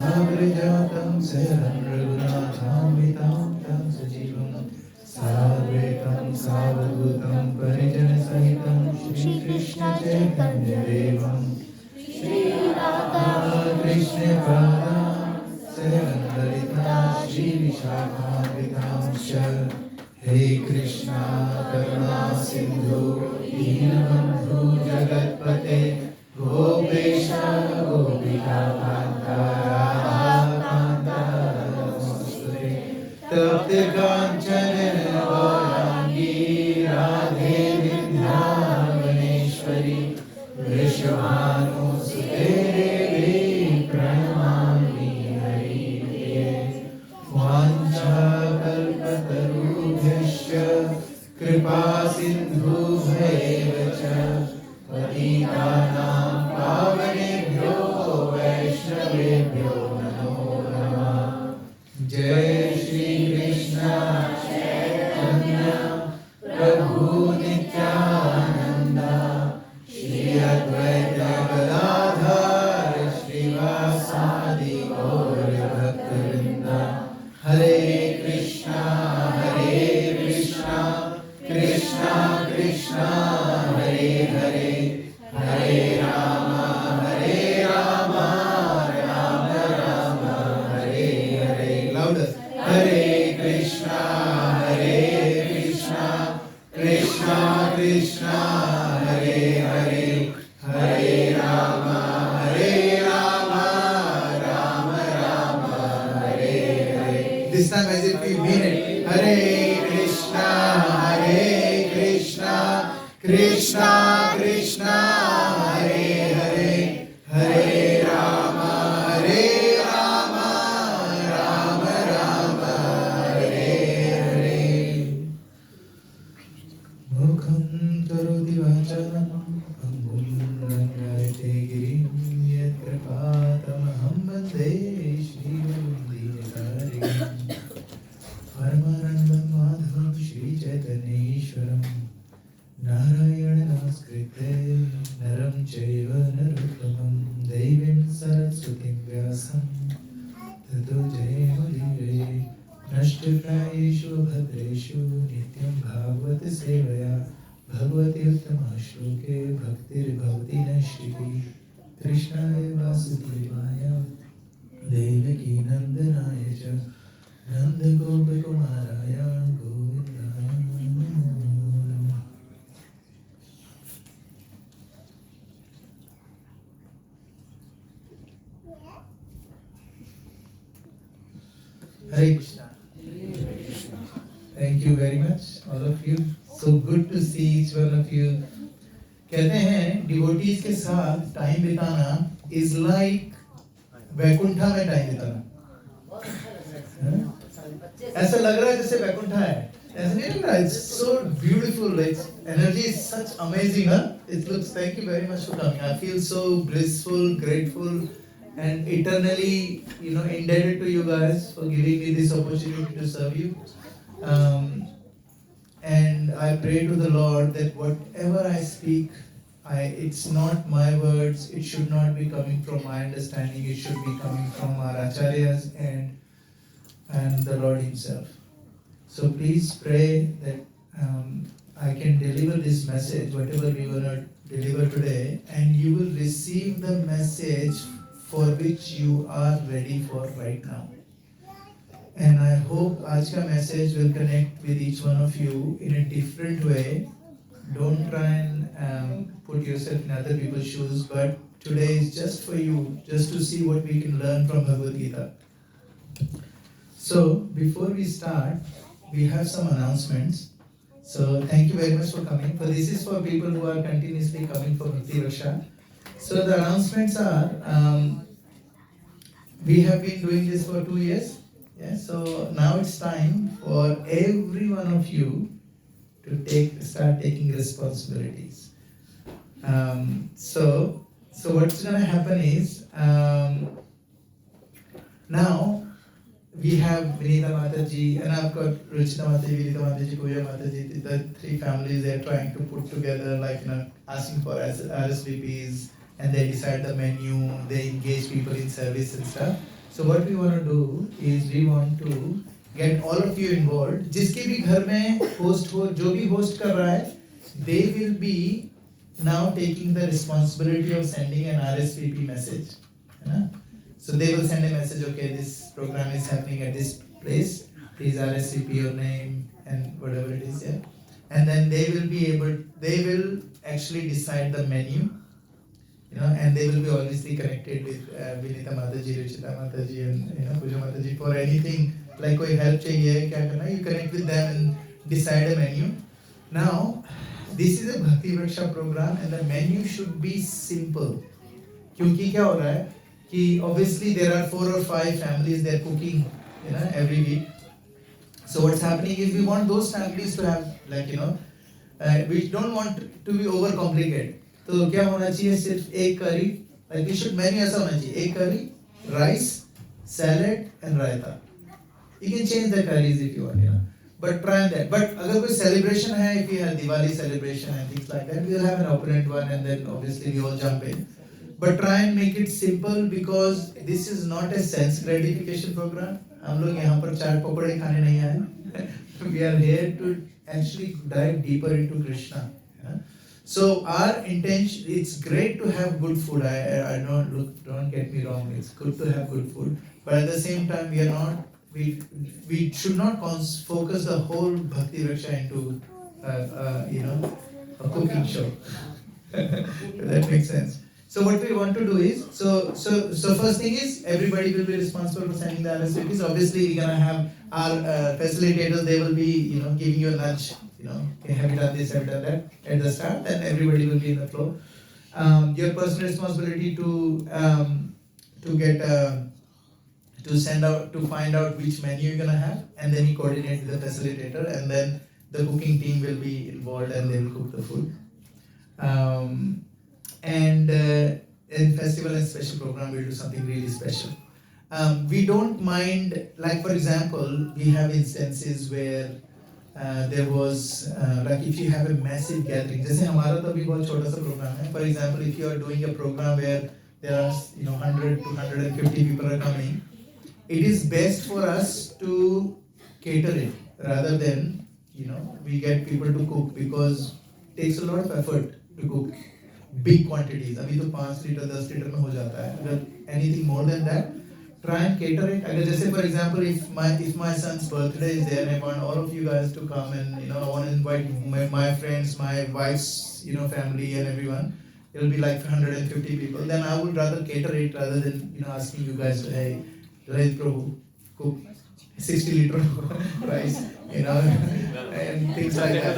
Avrijatam Saram Raghunathamitam Tam Sajivam Sadvaitam Savadhutam Parijana Sahitam Shri Krishna Chaitanya Devam Shri Radha Krishna Pada Saram Lalita Shri Vishakhavitam Sha Hey Krishna Karuna Sindhu Deenabandhu Jagatpate Gopesha Gopika Kanta Radha Namaste Tapte Kanchana Varangi Radhe Vindhyavaneshwari Vrishabhanu Sute Devi Pranamami Hari Vancha Kalpatarubhyasya Kripa Sindhubhayeva Cha Patitanam Pavanebhyo Vaishnavebhyo Namo Namah Jai Shri Krishna Chaitanya Prabhu Nityananda Shri Advaita Gadadhar Srivasadi Gaur Bhaktivinoda Hare Krishna Krishna Krishna Hare Hare Hare Rama Rama Rama Hare Hare louder Hare Krishna Krishna Krishna Hare Hare Hare Rama Rama Hare Hare this time as if we mean it Hare Krishna Krishna Krishna Hare Hare Hare Rama Rama Hare Hare Mukham karoti vacharam Angum langayate girim Yat kripatamaham vande Shri Dinatarim Paramanandam Madhavam Shri Chaitanyeshwaram Narayana Namaskritya Naram Chaiva Narottamam Devim Saraswatim Vyasam Tato Jayamudire Nashtaprayeshu Bhadreshu Nityam Bhagavata Sevaya Bhagavati Uttama Shloke Bhaktir Bhavati Nashriti Krishnaya Vasudevaya Devaki Nandanaya Cha Nanda Gopa Kumaraya Govindaya Namo Namah Hare Krishna. Thank you very much, all of you. So good to see each one of you. कहते हैं devotees के साथ time बिताना is like Vaikuntha में time बिताना. ऐसा लग रहा है जैसे वैकुंठा है. ऐसा नहीं लग रहा. It's so beautiful. Its energy is such amazing, huh? It looks. Thank you very much for coming. I feel so blissful, grateful, and eternally, indebted to you guys for giving me this opportunity to serve you. And I pray to the Lord that whatever I speak, it's not my words. It should not be coming from my understanding. It should be coming from our acharyas and the Lord Himself. So please pray that I can deliver this message, whatever we will not deliver today, and you will receive the message for which you are ready for right now. And I hope आज का message will connect with each one of you in a different way. Don't try and put yourself in other people's shoes, but today is just for you, just to see what we can learn from Bhagavad Gita. So before we start, we have some announcements. So thank you very much for coming. For this is for people who are continuously coming for Bhakti Raksha. So the announcements are, we have been doing this for 2 years. Yeah, so now it's time for every one of you to start taking responsibilities. So what's going to happen is, now we have Vinita Mataji, and I've got Ruchita Mataji, Vinita Mataji, Puja Mataji. The 3 families, they're trying to put together, asking for RSVPs, and they decide the menu, they engage people in service and stuff. So what we want to do is we want to get all of you involved. जिसके भी घर में host हो, जो भी host कर रहा है, they will be now taking the responsibility of sending an RSVP message. है ना? So they will send a message, okay, this program is happening at this place. Please RSVP your name and whatever it is, yeah. And then they will actually decide the menu, and they will be obviously connected with Vinita Mataji, Ruchita Mataji, and Puja Mataji for anything like koi help chahiye, kya karna, you connect with them and decide a menu. Now, this is a Bhakti Vriksha program and the menu should be simple. क्योंकि क्या हो रहा है कि obviously there are 4 or 5 families they're cooking, every week. So what's happening is we want those families to have we don't want to be over complicated. तो क्या होना चाहिए सिर्फ एक करी, like we should menu ऐसा होना चाहिए, एक करी, rice, salad and raita. You can change the curries if you want, but try that. But अगर कोई celebration है, if you have Diwali celebration and things like that, we'll have an opulent one and then obviously we all jump in. But try and make it simple because this is not a sense gratification program. हम लोग यहाँ पर चाट पकौड़े खाने नहीं आए. We are here to actually dive deeper into Krishna. So our intention, it's great to have good food. I don't get me wrong. It's good to have good food, but at the same time, we should not focus the whole Bhakti Vriksha into a cooking show. That makes sense. So what we want to do is, so first thing is everybody will be responsible for sending the RSVPs. Obviously, we're gonna have our facilitators. They will be giving you a nudge. Okay, have you done this? Have you done that? At the start, and everybody will be in the flow. Your personal responsibility to get to send out, to find out which menu you're gonna have, and then you coordinate with the facilitator, and then the cooking team will be involved and they will cook the food. And in festival and special program, we'll do something really special. We don't mind, like for example, we have instances where there was like if you have a massive gathering, जैसे हमारा तो अभी बहुत छोटा सा program है. For example, if you are doing a program where there are 100 to 150 people are coming, it is best for us to cater it rather than we get people to cook because it takes a lot of effort to cook big quantities. अभी तो 5 litre 10 litre में हो जाता है. अगर anything more than that, try and cater it. अगर जैसे for example, if my son's birthday is there and I want all of you guys to come and I want to invite my friends, my wife's family and everyone, it will be like 150 people. Then I would rather cater it rather than asking you guys to hey, Rahit Prabhu, cook 60 liter rice, and things like that.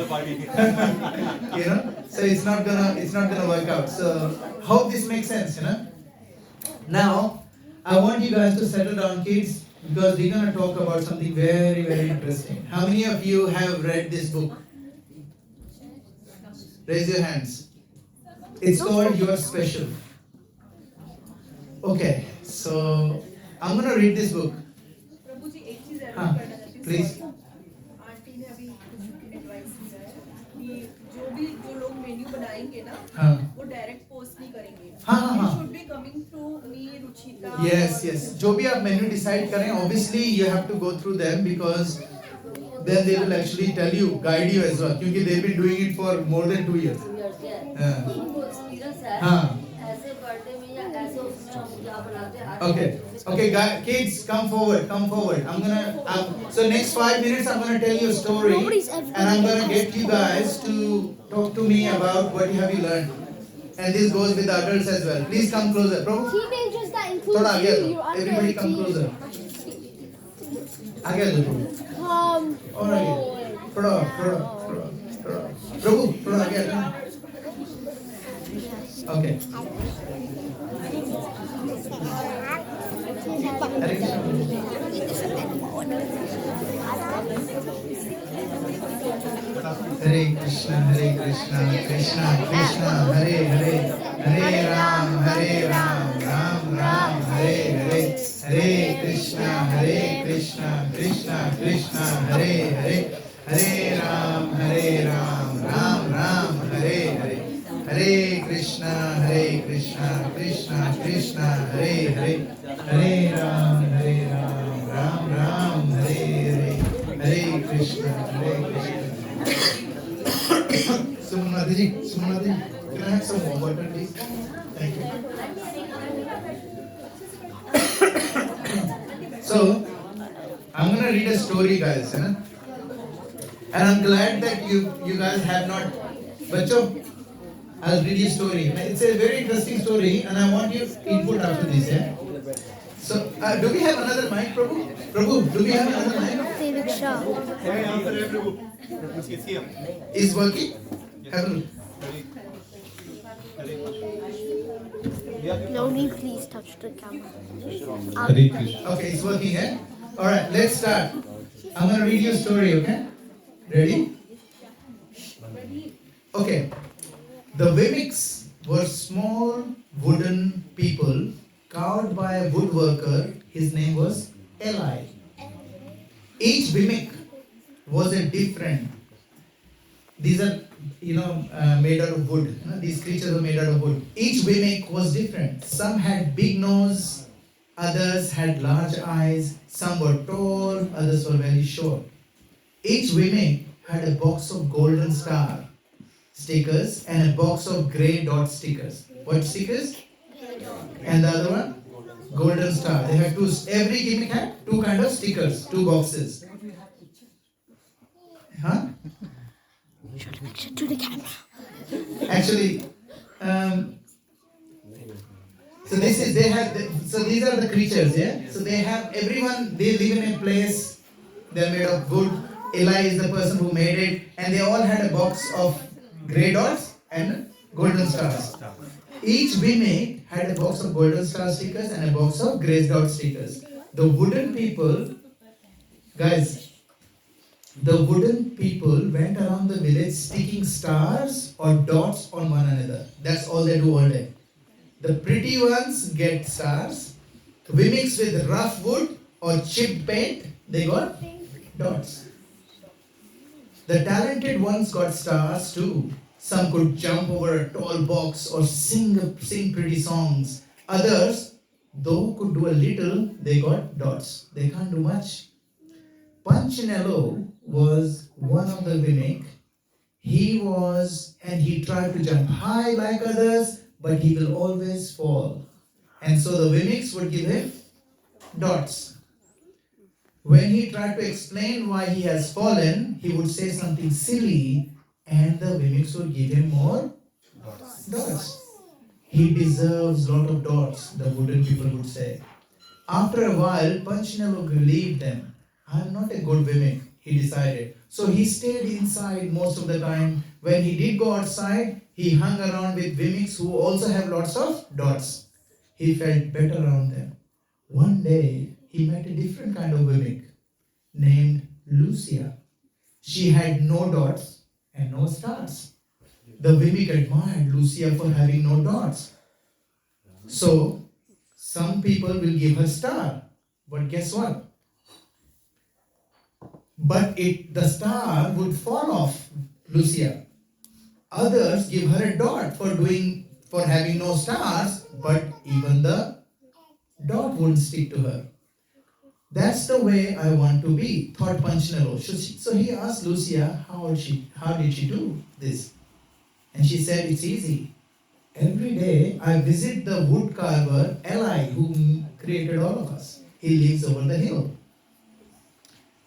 So it's not gonna work out. So hope this makes sense, Now, I want you guys to settle down, kids, because we're gonna talk about something very, very interesting. How many of you have read this book? Raise your hands. It's called You Are Special. Okay, so I'm gonna read this book. Please. Aunty ने अभी advice दिया है कि जो लोग menu बनाएंगे ना वो डायरेक्ट पोस्ट नहीं करेंगे. Should be coming through me, Ruchita. Yes. जो भी आप मेन्यू डिसाइड करें, obviously you have to go through them because then they will actually tell you, guide you as well. क्योंकि they've been doing it for more than 2 years. Okay, guys, kids, come forward. So next 5 minutes, I'm gonna tell you a story, and I'm gonna get you guys to talk to me about what have you learned. And this goes with the adults as well. Please come closer, bro. Teenagers that includes you. Everybody come closer. आगे आ जाओ, bro. और आगे. थोड़ा आगे आ जाओ. Okay. Hare Krishna, Krishna Krishna, Hare Hare, Hare Ram, Ram Ram, Hare Hare, Hare Krishna, Krishna Krishna, Hare Hare, Hare Ram, Ram Ram, Hare Hare, Hare Krishna, Krishna Krishna, Hare Hare, Hare Ram. Sumanadi, can I have some more water, please? Thank you. So, I'm gonna read a story, guys, and I'm glad that you guys have not. Bacho, I'll read you a story. It's a very interesting story, and I want your input after this. Yeah. So, do we have another mic, Prabhu? Prabhu, do we have another mic? Is working? Have a look. Slowly, please touch the camera. Okay, it's working, eh? Alright, let's start. I'm gonna read you a story, okay? Ready? Okay. The Wimics were small wooden people carved by a woodworker. His name was Eli. Each Wimic was a different. These are, made out of wood. These creatures were made out of wood. Each Wimic was different. Some had big nose, others had large eyes. Some were tall, others were very short. Each Wimic had a box of golden star stickers and a box of grey dot stickers. What stickers? And the other one? Golden star. They had two. Every gimmick had two kind of stickers, two boxes. Huh? To the camera. Actually, so these are the creatures, yeah. So they live in a place. They're made of wood. Eli is the person who made it, and they all had a box of grey dots and golden stars. Each Wimic had a box of golden star stickers and a box of grey dot stickers. The wooden people went around the village sticking stars or dots on one another. That's all they do all day. The pretty ones get stars. Wimics with rough wood or chipped paint, they got dots. The talented ones got stars too. Some could jump over a tall box or sing pretty songs. Others, though could do a little, they got dots. They can't do much. Punchinello was one of the Wimic. He tried to jump high like others, but he will always fall. And so the Wimics would give him dots. When he tried to explain why he has fallen, he would say something silly, and the Wimics would give him more dots. He deserves a lot of dots, the wooden people would say. After a while, Punchinello relieved them. I'm not a good Wimic, he decided. So he stayed inside most of the time. When he did go outside, he hung around with Wimics who also have lots of dots. He felt better around them. One day, he met a different kind of Wimic named Lucia. She had no dots and no stars. The Wimic admired Lucia for having no dots. So, some people will give her star. But guess what? But the star would fall off Lucia. Others give her a dot for having no stars, but even the dot wouldn't stick to her. That's the way I want to be, thought Punchinello. So he asked Lucia, how did she do this? And she said, it's easy. Every day I visit the wood carver Eli, who created all of us. He lives over the hill.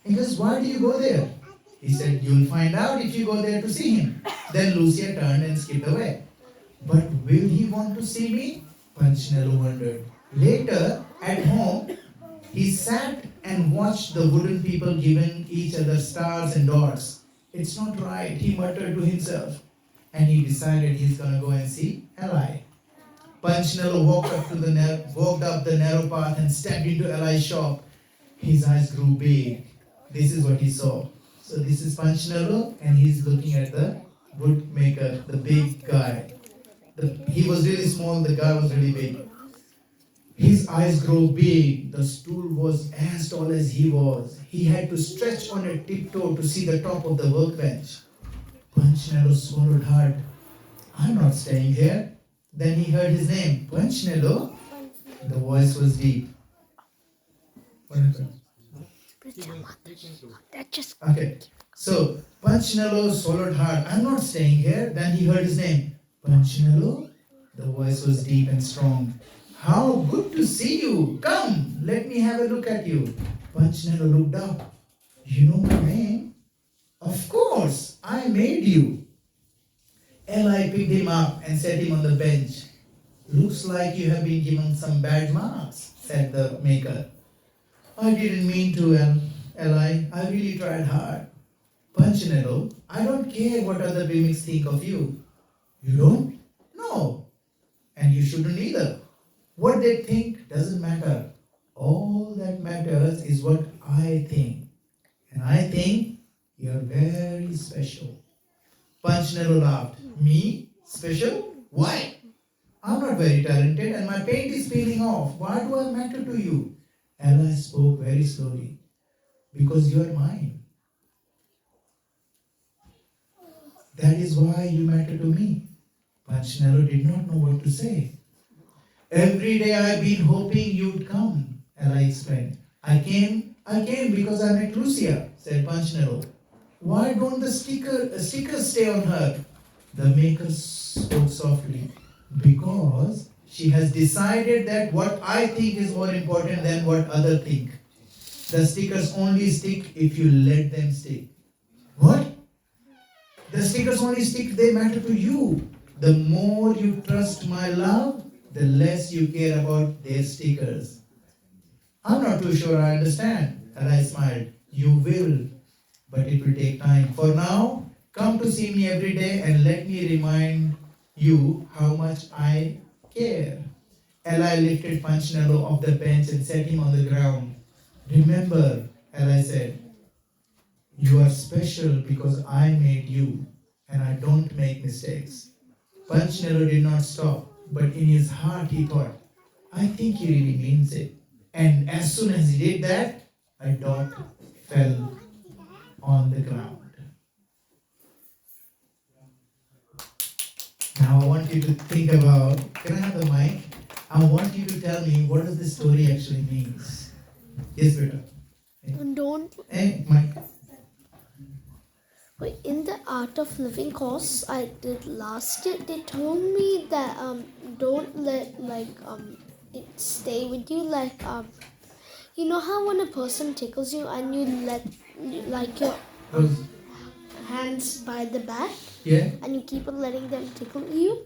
He goes, why do you go there? He said, you'll find out if you go there to see him. Then Lucia turned and skipped away. But will he want to see me? Punchinello wondered. Later, at home, he sat and watched the wooden people giving each other stars and dots. It's not right, he muttered to himself. And he decided he's going to go and see Eli. Punchinello walked up the narrow path and stepped into Eli's shop. His eyes grew big. This is what he saw. So this is Punchinello, and he's looking at the wood maker, the big guy. He was really small, the guy was really big. His eyes grew big. The stool was as tall as he was. He had to stretch on a tiptoe to see the top of the workbench. Punchinello swallowed hard. I'm not staying here. Then he heard his name, Punchinello. The voice was deep. What happened? That just Okay. So Panchinello swallowed hard. I'm not staying here. Then he heard his name. Panchinello? The voice was deep and strong. How good to see you. Come, let me have a look at you. Panchinello looked up. You know my name? Of course, I made you. Eli picked him up and set him on the bench. Looks like you have been given some bad marks, said the maker. I didn't mean to, Eli. I really tried hard. Panchinello, I don't care what other mimics think of you. You don't? No. And you shouldn't either. What they think doesn't matter. All that matters is what I think. And I think you're very special. Panchinello laughed. Me? Special? Why? I'm not very talented and my paint is peeling off. Why do I matter to you? Ella spoke very slowly. Because you're mine. That is why you matter to me. Panchinello did not know what to say. Every day I've been hoping you'd come, Ella explained. I came because I met Lucia, said Panchinello. Why don't the stickers stay on her? The maker spoke softly. Because she has decided that what I think is more important than what others think. The stickers only stick if you let them stick. What? The stickers only stick if they matter to you. The more you trust my love, the less you care about their stickers. I'm not too sure I understand. And I smiled. You will, but it will take time. For now, come to see me every day and let me remind you how much I care. Eli lifted Panchinello off the bench and set him on the ground. Remember, Eli said, you are special because I made you, and I don't make mistakes. Panchinello did not stop, but in his heart he thought, I think he really means it. And as soon as he did that, a dot fell on the ground. Now I want you to think about, can I have the mic? I want you to tell me what does this story actually means. Yes, Beta. don't. Hey, Mike. But in the Art of Living course I did last year, they told me that don't let it stay with you. You know how when a person tickles you and you let your hands by the back, Yeah. and you keep on letting them tickle you.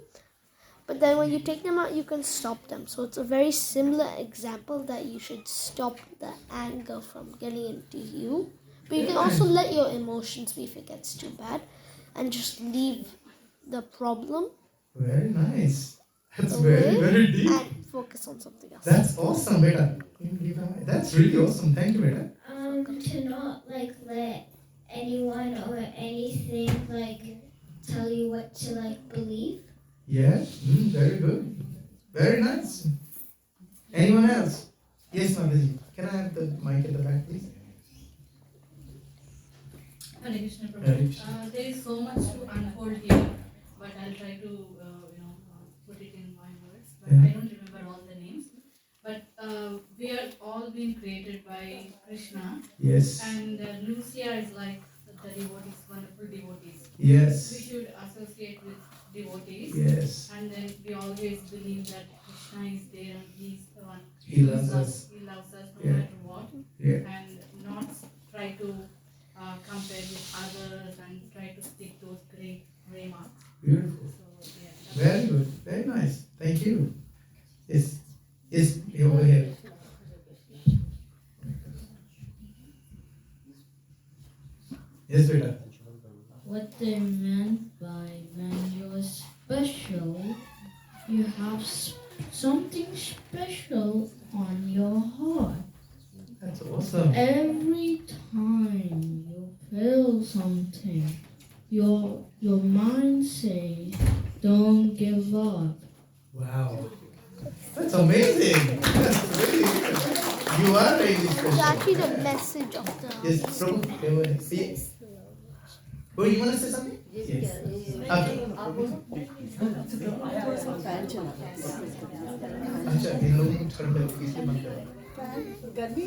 But then when you take them out, you can stop them. So it's a very similar example that you should stop the anger from getting into you. But you can also let your emotions be if it gets too bad and just leave the problem Very nice. That's away very deep. and focus on something else. That's awesome, Beta. That's really awesome. Thank you, Beta. To not let anyone or anything tell you what to believe. Yeah, very good. Very nice. Anyone else? Yes, Naviji. Can I have the mic at the back, please? Hare Krishna Prabhu. Hare Krishna. There is so much to unfold here, but I'll try to put it in my words. But Yeah. I don't remember all the names. But we are all being created by Krishna, Yes. and Lucia is like the devotees, wonderful devotees. Yes. We should associate with devotees, Yes. and then we always believe that Krishna is there and He's the one. He loves us. He loves us no Yeah. matter what, Yeah. and not try to compare with others and try to stick those gray marks. Beautiful. So yeah. Very good. Very nice. Thank you. Yes. Yes, over here. Yes, Beta. What they meant by when you're special, you have something special on your heart. That's awesome. Every time you feel something, your mind says, don't give up. Wow. That's amazing. That's really good. You are really It's special. actually the message of the. Yes, Prabhu. Over here. See? Oh, you want to say something? Yes. Okay. अच्छा इन लोगों को छोड़ दो इसलिए मत करो गर्मी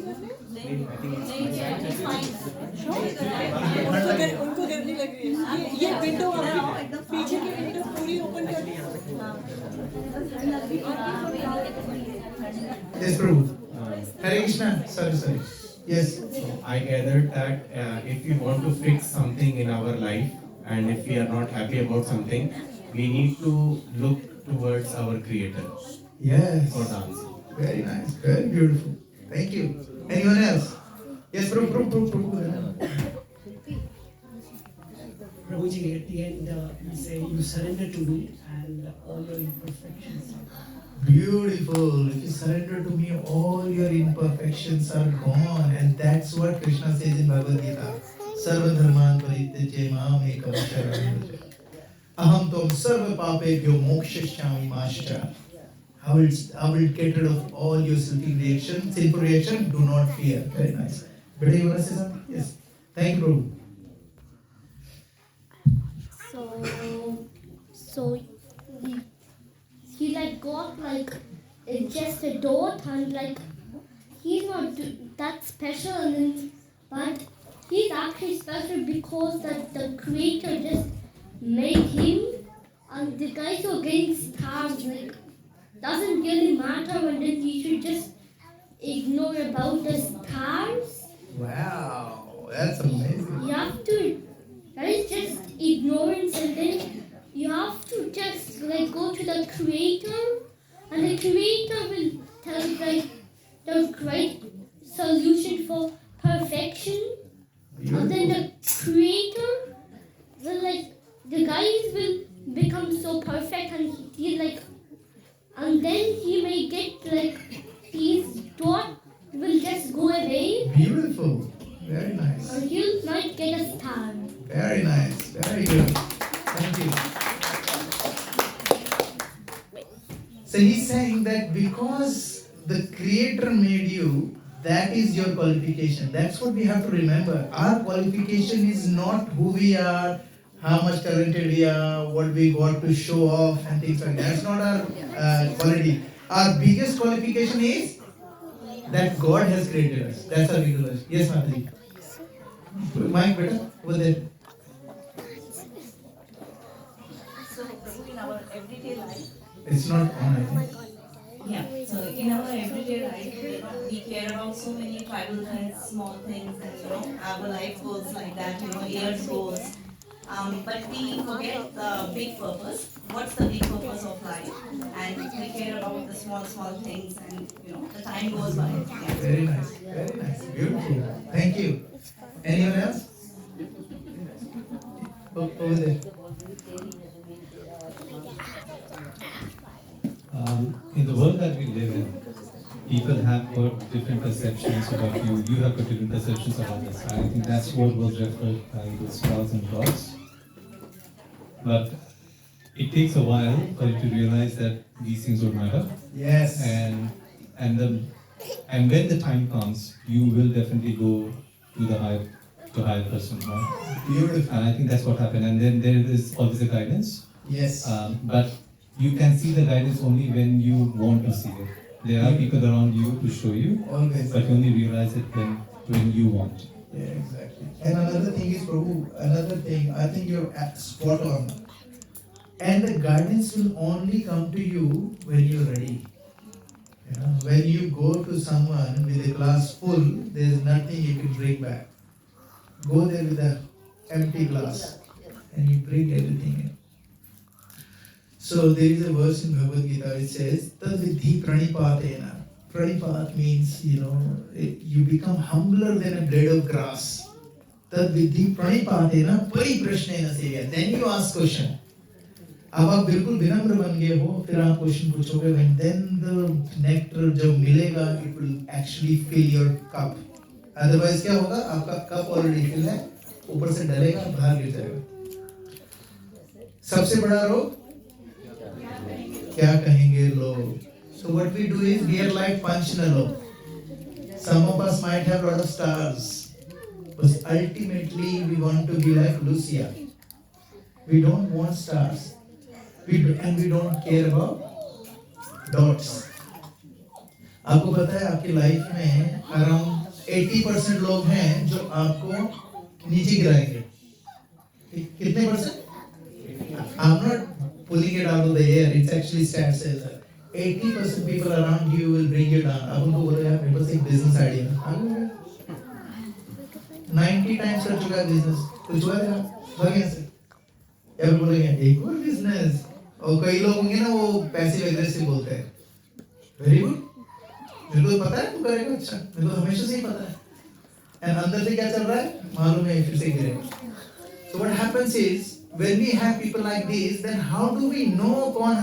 करने उनको गर्मी लग रही है। ये विंडो पीछे की विंडो पूरी ओपन कर दी। Yes, Prabhu. Hare Krishna. Sorry. Yes. I gathered that if we want to fix something in our life and if we are not happy about something, we need to look towards our Creator Yes. for the answer. Very nice. Very beautiful. Thank you. Anyone else? Yes, Prabhu. Prabhuji, at the end, you say you surrender to me and all your imperfections. Beautiful. If you surrender to me, all your imperfections are gone. And that's what Krishna says in Bhagavad Gita. Sarva dharman parityaje mam ekam sharanam vraja. Aham tom sarva papebhyo mokshashyami maschcha. I will get rid of all your sinful reaction. Do not fear. Very nice. Beta, you want to say something? Yes. Thank you, Prabhu. So he like got like just a dot and like he's not that special and but he's actually special because that the creator just made him and the guys who are getting stars like doesn't really matter and then he should just ignore about the stars. Wow, that's amazing. You have to, that is just ignorance and then you have to just like go to the creator and the creator will tell you like the right solution for perfection and then the creator will like, the guys will become so perfect and he like, and then he may get like, his dot will just go away. Beautiful. Very nice. Or you might get a star. Very nice. Very good. Thank you. So he's saying that because the Creator made you, that is your qualification. That's what we have to remember. Our qualification is not who we are, how much talented we are, what we got to show off and things like that. That's not our quality. Our biggest qualification is that God has created us. That's our biggest qualification. Yes, Mataji. Mike, better over there. So in our everyday life. It's not on, I think. Yeah, so in our everyday life, we care about so many tribal things, small things, and our life goes like that, years goes. But we forget the big purpose. What's the big purpose of life? And we care about the small things, and the time goes by. Yeah. Very nice. Very nice. Beautiful. Thank you. Anyone else? Over there. In the world that we live in, people have got different perceptions about you. You have got different perceptions about us. I think that's what was referred by the stars and gods. But it takes a while for you to realize that these things don't matter. Yes. And when the time comes, you will definitely go to the higher person, right? Beautiful. And I think that's what happened. And then there is always a guidance. Yes. But you can see the guidance only when you want to see it. There are people around you to show you, Always. but you only realize it when you want. Yeah, exactly. And another thing is, Prabhu, I think you're spot on. And the guidance will only come to you when you're ready. When you go to someone with a glass full, there's nothing you can bring back. Go there with an empty glass and you bring everything in. So there is a verse in Bhagavad Gita which says, Tadvidhi pranipatena. Pranipat means, you become humbler than a blade of grass. Tadvidhi pranipatena pariprashnena seya. Then you ask question. अब आप बिल्कुल विनम्र बन गए हो, फिर आप question पूछोगे, and then the nectar जब मिलेगा, it will actually fill your cup. Otherwise क्या होगा? आपका cup already fill है, ऊपर से डलेगा, बाहर गिर जाएगा. सबसे बड़ा रोग क्या कहेंगे लोग? So what we do is we are like Panchanalo. Some of us might have a lot of stars, but ultimately we want to be like Lucia. We don't want stars. We don't care about dots. आपको पता है आपकी life में around 80% लोग हैं जो आपको नीचे गिराएंगे. कितने percent? I'm not pulling it out of the air. It's actually stats says that 80% people around you will bring you down. अब उनको बोलो यार मेरे पास एक business idea है. 90 times कर चुका है business. कुछ हुआ है भाग यहाँ से. यार बोलेंगे एक और business. और कई लोग होंगे ना वो पैसिव एग्रेसिव बोलते हैं. Very good. मेरे को पता है तू करेगा अच्छा. मेरे को हमेशा से ही पता है. And अंदर से क्या चल रहा है मालूम है फिर से गिरेगा. So what happens is when we have people like this, then how do we know कौन?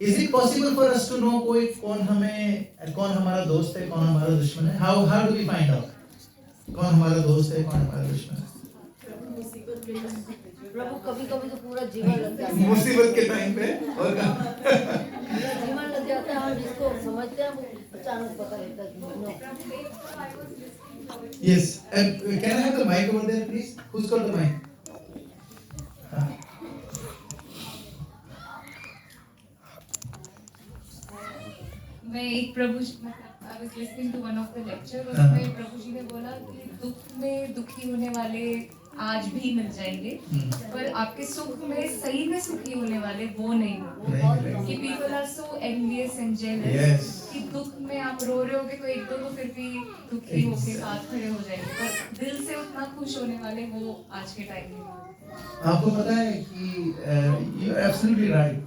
Is it possible for us to know कोई कौन हमारा दोस्त है, कौन हमारा दुश्मन है? How do we find out? कौन हमारा दोस्त है, कौन हमारा दुश्मन है? प्रभु कभी-कभी तो पूरा जीवन लग जाता है. मुसीबत के टाइम पे और क्या? जीवन लग जाता है, हम जिसको समझते हैं वो अचानक पता लगता है. Yes. And can I have the mic over there, please? Who's got the mic? मैं एक प्रभु I was listening to one of the lecture उसमें प्रभु जी ने बोला कि दुख में दुखी होने वाले आज भी मिल जाएंगे पर आपके सुख में सही में सुखी होने वाले वो नहीं कि people are so envious and jealous कि दुख में आप रो रहे होगे तो एक दो तो फिर भी दुखी होके साथ खड़े हो जाएंगे पर दिल से उतना खुश होने वाले वो आज के टाइम में. आपको पता है कि you are absolutely right.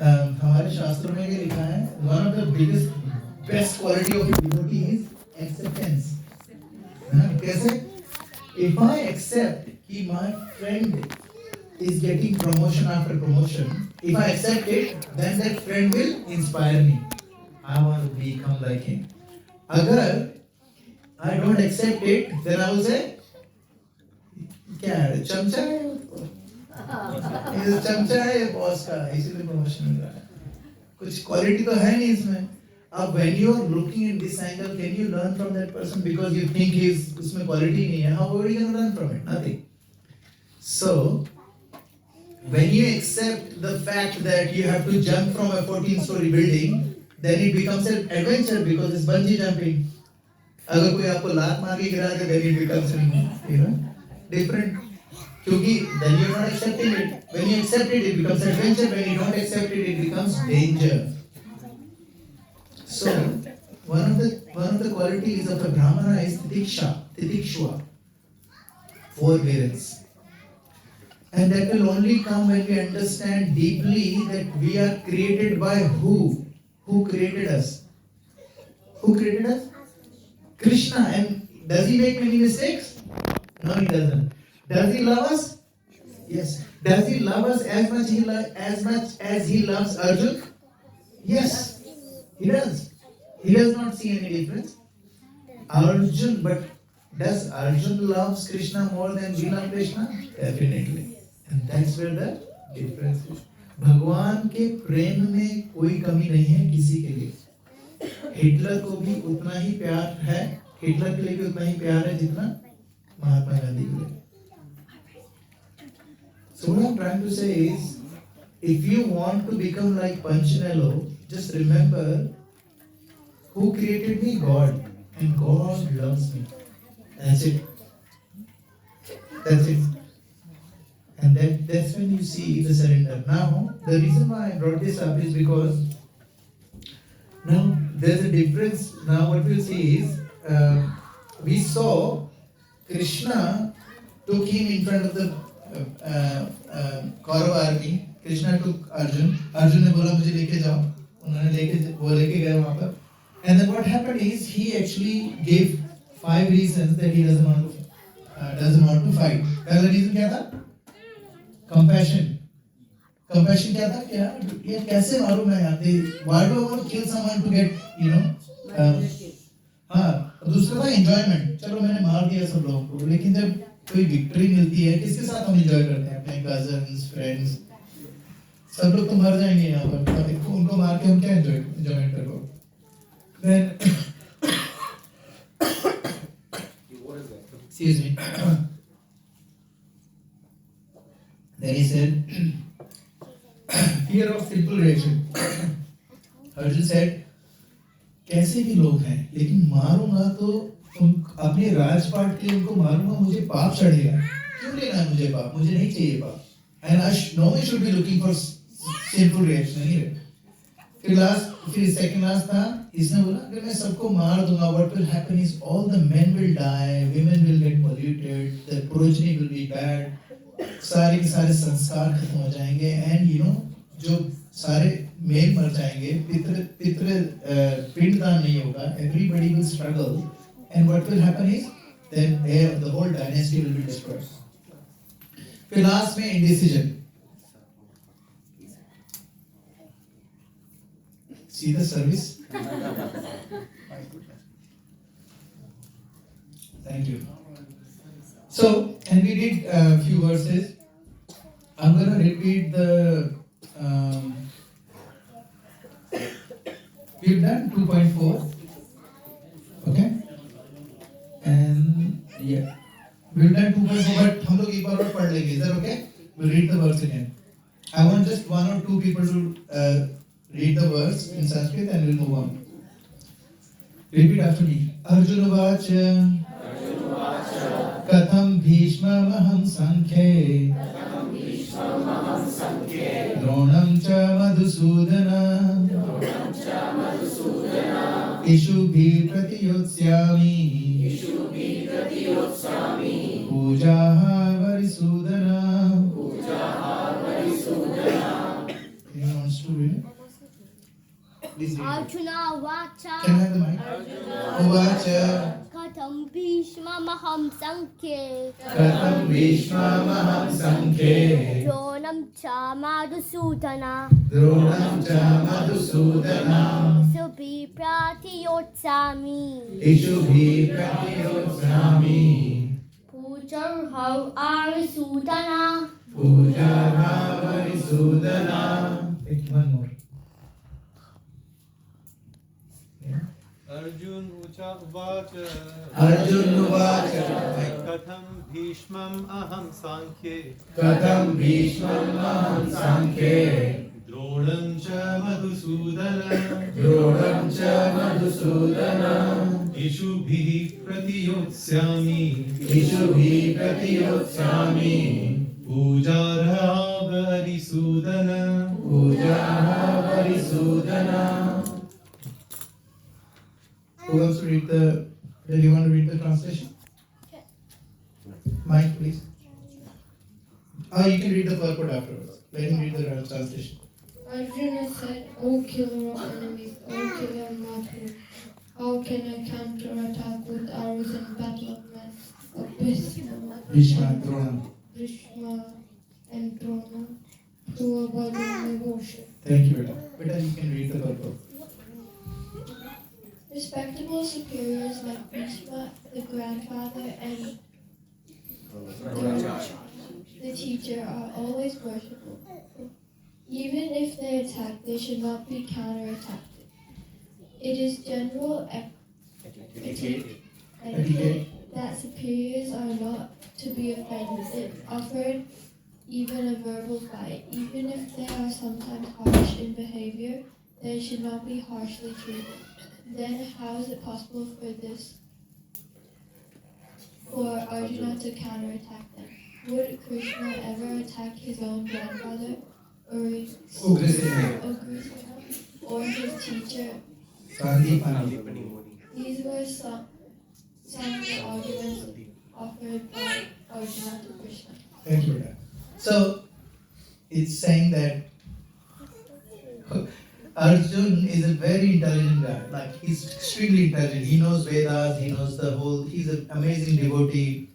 हमारे शास्त्रों में ये लिखा है one of the biggest best quality of a devotee is acceptance. कैसे? If I accept कि my friend is getting promotion after promotion, if I accept it, then that friend will inspire me. I want to become like him. अगर I don't accept it, then I will say क्या है चमचा है ये चमचा है boss का इसीलिए प्रमोशन मिल रहा है. कुछ क्वालिटी तो है नहीं इसमें. अब when you are looking in this angle, can you learn from that person because you think he's उसमें quality नहीं है? How are you going to learn from it? Nothing. So when you accept the fact that you have to jump from a 14-story building, then it becomes an adventure because it's bungee jumping. अगर कोई आपको लात मार के गिरा दे, then it becomes different. क्योंकि then you're not accepting it. When you accept it, it becomes adventure. When you don't accept it, it becomes danger. So one of the qualities of a brahmana is titikshva, forbearance, and that will only come when we understand deeply that we are created by who? Who created us? Who created us? Krishna. And does he make many mistakes? No, he doesn't. Does he love us? Yes. Does he love us as much as he loves Arjun? Yes, he does. He does not see any difference. Arjun, but does Arjun loves Krishna more than we love Krishna? Definitely. And that's where the difference is. भगवान के प्रेम में कोई कमी नहीं है किसी के लिए. हिटलर को भी उतना ही प्यार है, हिटलर के लिए भी उतना ही प्यार है जितना महात्मा गांधी के लिए. So what I'm trying to say is, if you want to become like Panchinello, just remember who created me? God. And God loves me. That's it. That's it. And that's when you see the surrender. Now, the reason why I brought this up is because now there's a difference. Now what we'll see is, we saw Krishna took him in front of the Kaurava army. Krishna took Arjun. Arjun ने बोला मुझे लेके जाओ. उन्होंने लेके गए वहाँ पर. And then what happened is he actually gave 5 reasons that he doesn't want to fight. पहला reason क्या था? Compassion. Compassion क्या था? क्या ये कैसे मारूं मैं यार? Why do I want to kill someone to get हाँ. दूसरा था enjoyment. चलो मैंने मार दिया सब लोगों को. लेकिन जब कोई विक्ट्री मिलती है किसके साथ हम एंजॉय करते हैं? अपने कजन्स, फ्रेंड्स. सब लोग तो मर जाएंगे यहाँ पर. उनको मार के हम क्या एंजॉयमेंट करोगे? Then, excuse me. Then he said, fear of simple reaction. Arjun said, कैसे भी लोग हैं, लेकिन मारूंगा तो अपने राजपाट के उनको मारूंगा, मुझे पाप चढ़ेगा। क्यों लेना है मुझे पाप? मुझे नहीं चाहिए पाप। And no one should be looking for sinful reaction anyway. फिर second last था, इसने बोला कि मैं सबको मार दूंगा, what will happen is all the men will die, women will get polluted, the progeny will be bad, सारे के सारे संस्कार खत्म हो जाएंगे, and जो सारे मेल मर जाएंगे, पिंडदान नहीं होगा, everybody will struggle, and what will happen is then the whole dynasty will be destroyed. फिर लास्ट में indecision. See the service? Thank you. So, and we did a few verses. I'm going to repeat the. We've done 2.4. Okay? And yeah. We've done 2.4, but हम लोग एक बार और पढ़ लेंगे. Is that okay? We'll read the verse again. I want just one or two people to read the verse in Sanskrit and we'll move on. Repeat after me. Arjuna vacha Katham Bhishmamaham Sankhe Dronam cha Madhusudana Ishubhi Pratiyotsyami Pujaha Varisudana. Anyone wants to read it? Please read it. Arjuna Vacha. Can I have the mic? Vacha Katham Bhishmamaham Sankhe Katham Bhishmamaham Sankhe Dronam cha Madhusudana Dronam cha Madhusudana Subhi Pratiyotsyami Ishubhi Pratiyotsyami Pujarha Varisudana Pujaha Varisudana. Take one more. Arjun Uvacha Arjun Uvacha Katham Bhishmam Aham Sankhe Katham Bhishmam Aham Sankhe Dronam cha Madhusudana Dronam cha Madhusudana Ishubhi Pratiyotsyami Ishubhi Pratiyotsyami Pujarha Varisudana Pujaha Varisudana. Who wants to read the? Do you want to read the translation? Mike, please. Oh, you can read the purport afterwards. Let him read the translation. Arjuna said, O killer of enemies, O killer of Madhu, how can I counterattack with arrows and battle of men of Bhishma, Drona. Bhishma and Drona, who are worthy of my worship? Thank you, Beta. Beta, you can read the purport. Respectable superiors like Bhishma, the grandfather, and the teacher are always worshipful. Even if they attack, they should not be counterattacked. It is general etiquette that superiors are not to be offended, offered even a verbal fight. Even if they are sometimes harsh in behavior, they should not be harshly treated. Then how is it possible for Arjuna to counterattack them? Would Krishna ever attack his own grandfather, Ugrasena, or his teacher? These were some of the arguments offered by Arjuna to Krishna. Thank you, Beta. So, it's saying that Arjun is a very intelligent guy. Like, he's extremely intelligent. He knows Vedas, he knows he's an amazing devotee,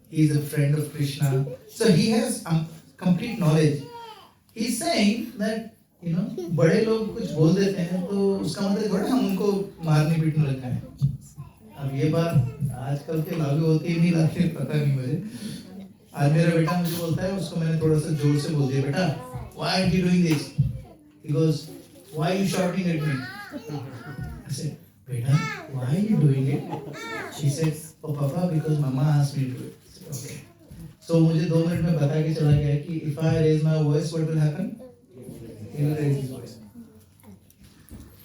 he's a friend of Krishna. So he has complete knowledge. He's saying that, बड़े लोग कुछ बोल देते हैं तो उसका मतलब थोड़ा हम उनको मारने पीटने लगते हैं. अब ये बात आजकल के लागू होती है नहीं लगती, पता नहीं मुझे. आज मेरा बेटा मुझे बोलता है, उसको मैंने थोड़ा सा जोर से बोल दिया, बेटा, why are you doing this? He goes, why are you shouting at me? I said, beta, why are you doing it? She said, oh papa, because mama asked me to do it. I said, okay. So मुझे 2 minute में बता के चला गया कि if I raise my voice, what will happen? He will raise his voice.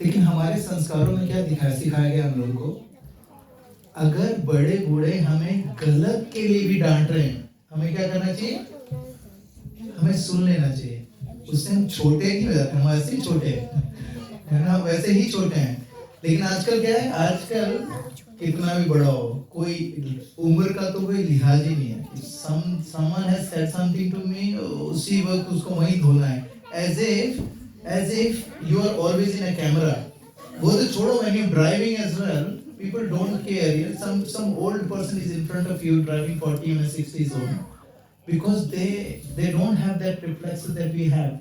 लेकिन हमारे संस्कारों में क्या सिखाया गया हम लोगों को, अगर बड़े बूढ़े हमें गलत के लिए भी डांट रहे हैं, हमें क्या करना चाहिए, हमें सुन लेना चाहिए। उससे हम छोटे नहीं हो जाते, हम वैसे ही छोटे है ना, वैसे ही छोटे हैं। लेकिन आजकल क्या है, आजकल कितना भी बड़ा हो, कोई उम्र का तो कोई लिहाज ही नहीं है। someone has said something to me, उसी वक्त उसको वहीं धोना है, as if you are always in a camera. वो तो छोड़ो, when you're driving as well, people don't care. Some old person is in front of you driving 40 in a 60 zone, because they don't have that reflexes that we have,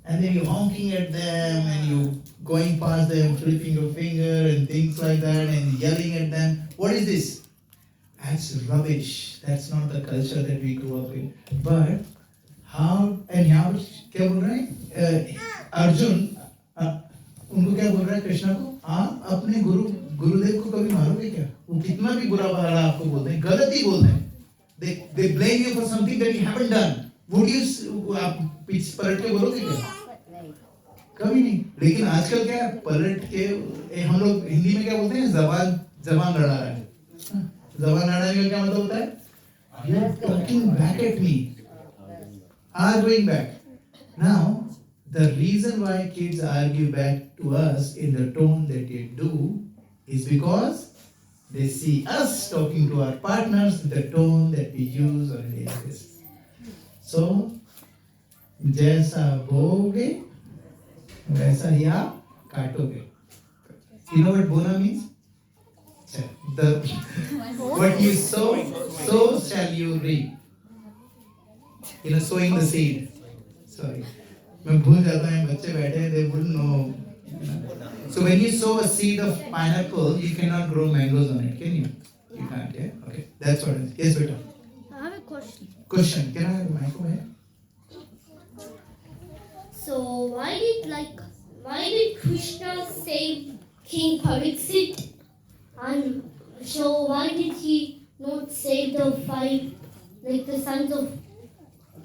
and then you're honking at them and you going past them, flipping your finger and things like that, and yelling at them. What is this? That's rubbish. That's not the culture that we grew up in. But how, and यहाँ पर क्या बोल रहे हैं अर्जुन, उनको क्या बोल रहा है कृष्णा को, आप अपने गुरुदेव को कभी मारोगे क्या? वो कितना भी बुरा भला आपको बोलते हैं, गलत ही बोलते हैं, they blame you for something that you haven't done. Would you आप पीछे पलट के बोलोगे क्या? कभी नहीं। लेकिन आजकल क्या है, पलट के हम लोग हिंदी में क्या बोलते हैं, जबान लड़ा रहा है। जबान लड़ाने का क्या मतलब होता है, you are talking back at me, arguing back. Now the reason why kids argue back to us in the tone that they do is because they see us talking to our partners in the tone that we use on a daily basis. So जैसा बोगे वैसा ही आप काटोगे. You know what bona means? What you sow, so shall you reap. You know, sowing the seed. Sorry, मैं भूल जाता हूँ, बच्चे बैठे हैं, they wouldn't know. So when you sow a seed of pineapple, you cannot grow mangoes on it, can you? You can't, yeah? Okay, that's what it is. Yes, beta. I have a question. Question, can I have the mic over here? So why did Krishna save King Pariksit? And so why did he not save the five, like the sons of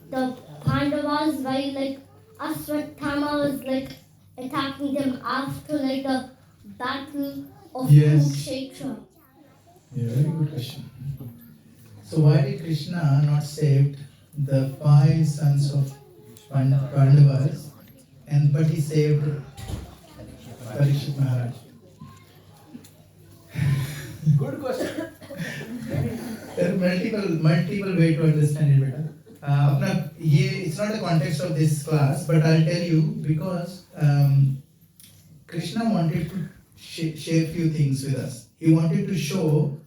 the Pandavas, while like Ashwatthama was like attacking them after like the battle of Kurukshetra? Yeah, very good question. So why did Krishna not save the 5 sons of Pandavas, but he saved Parikshit Maharaj? Good question. There are multiple way to understand it better. It's not the context of this class, but I'll tell you, because Krishna wanted to share few things with us. He wanted to show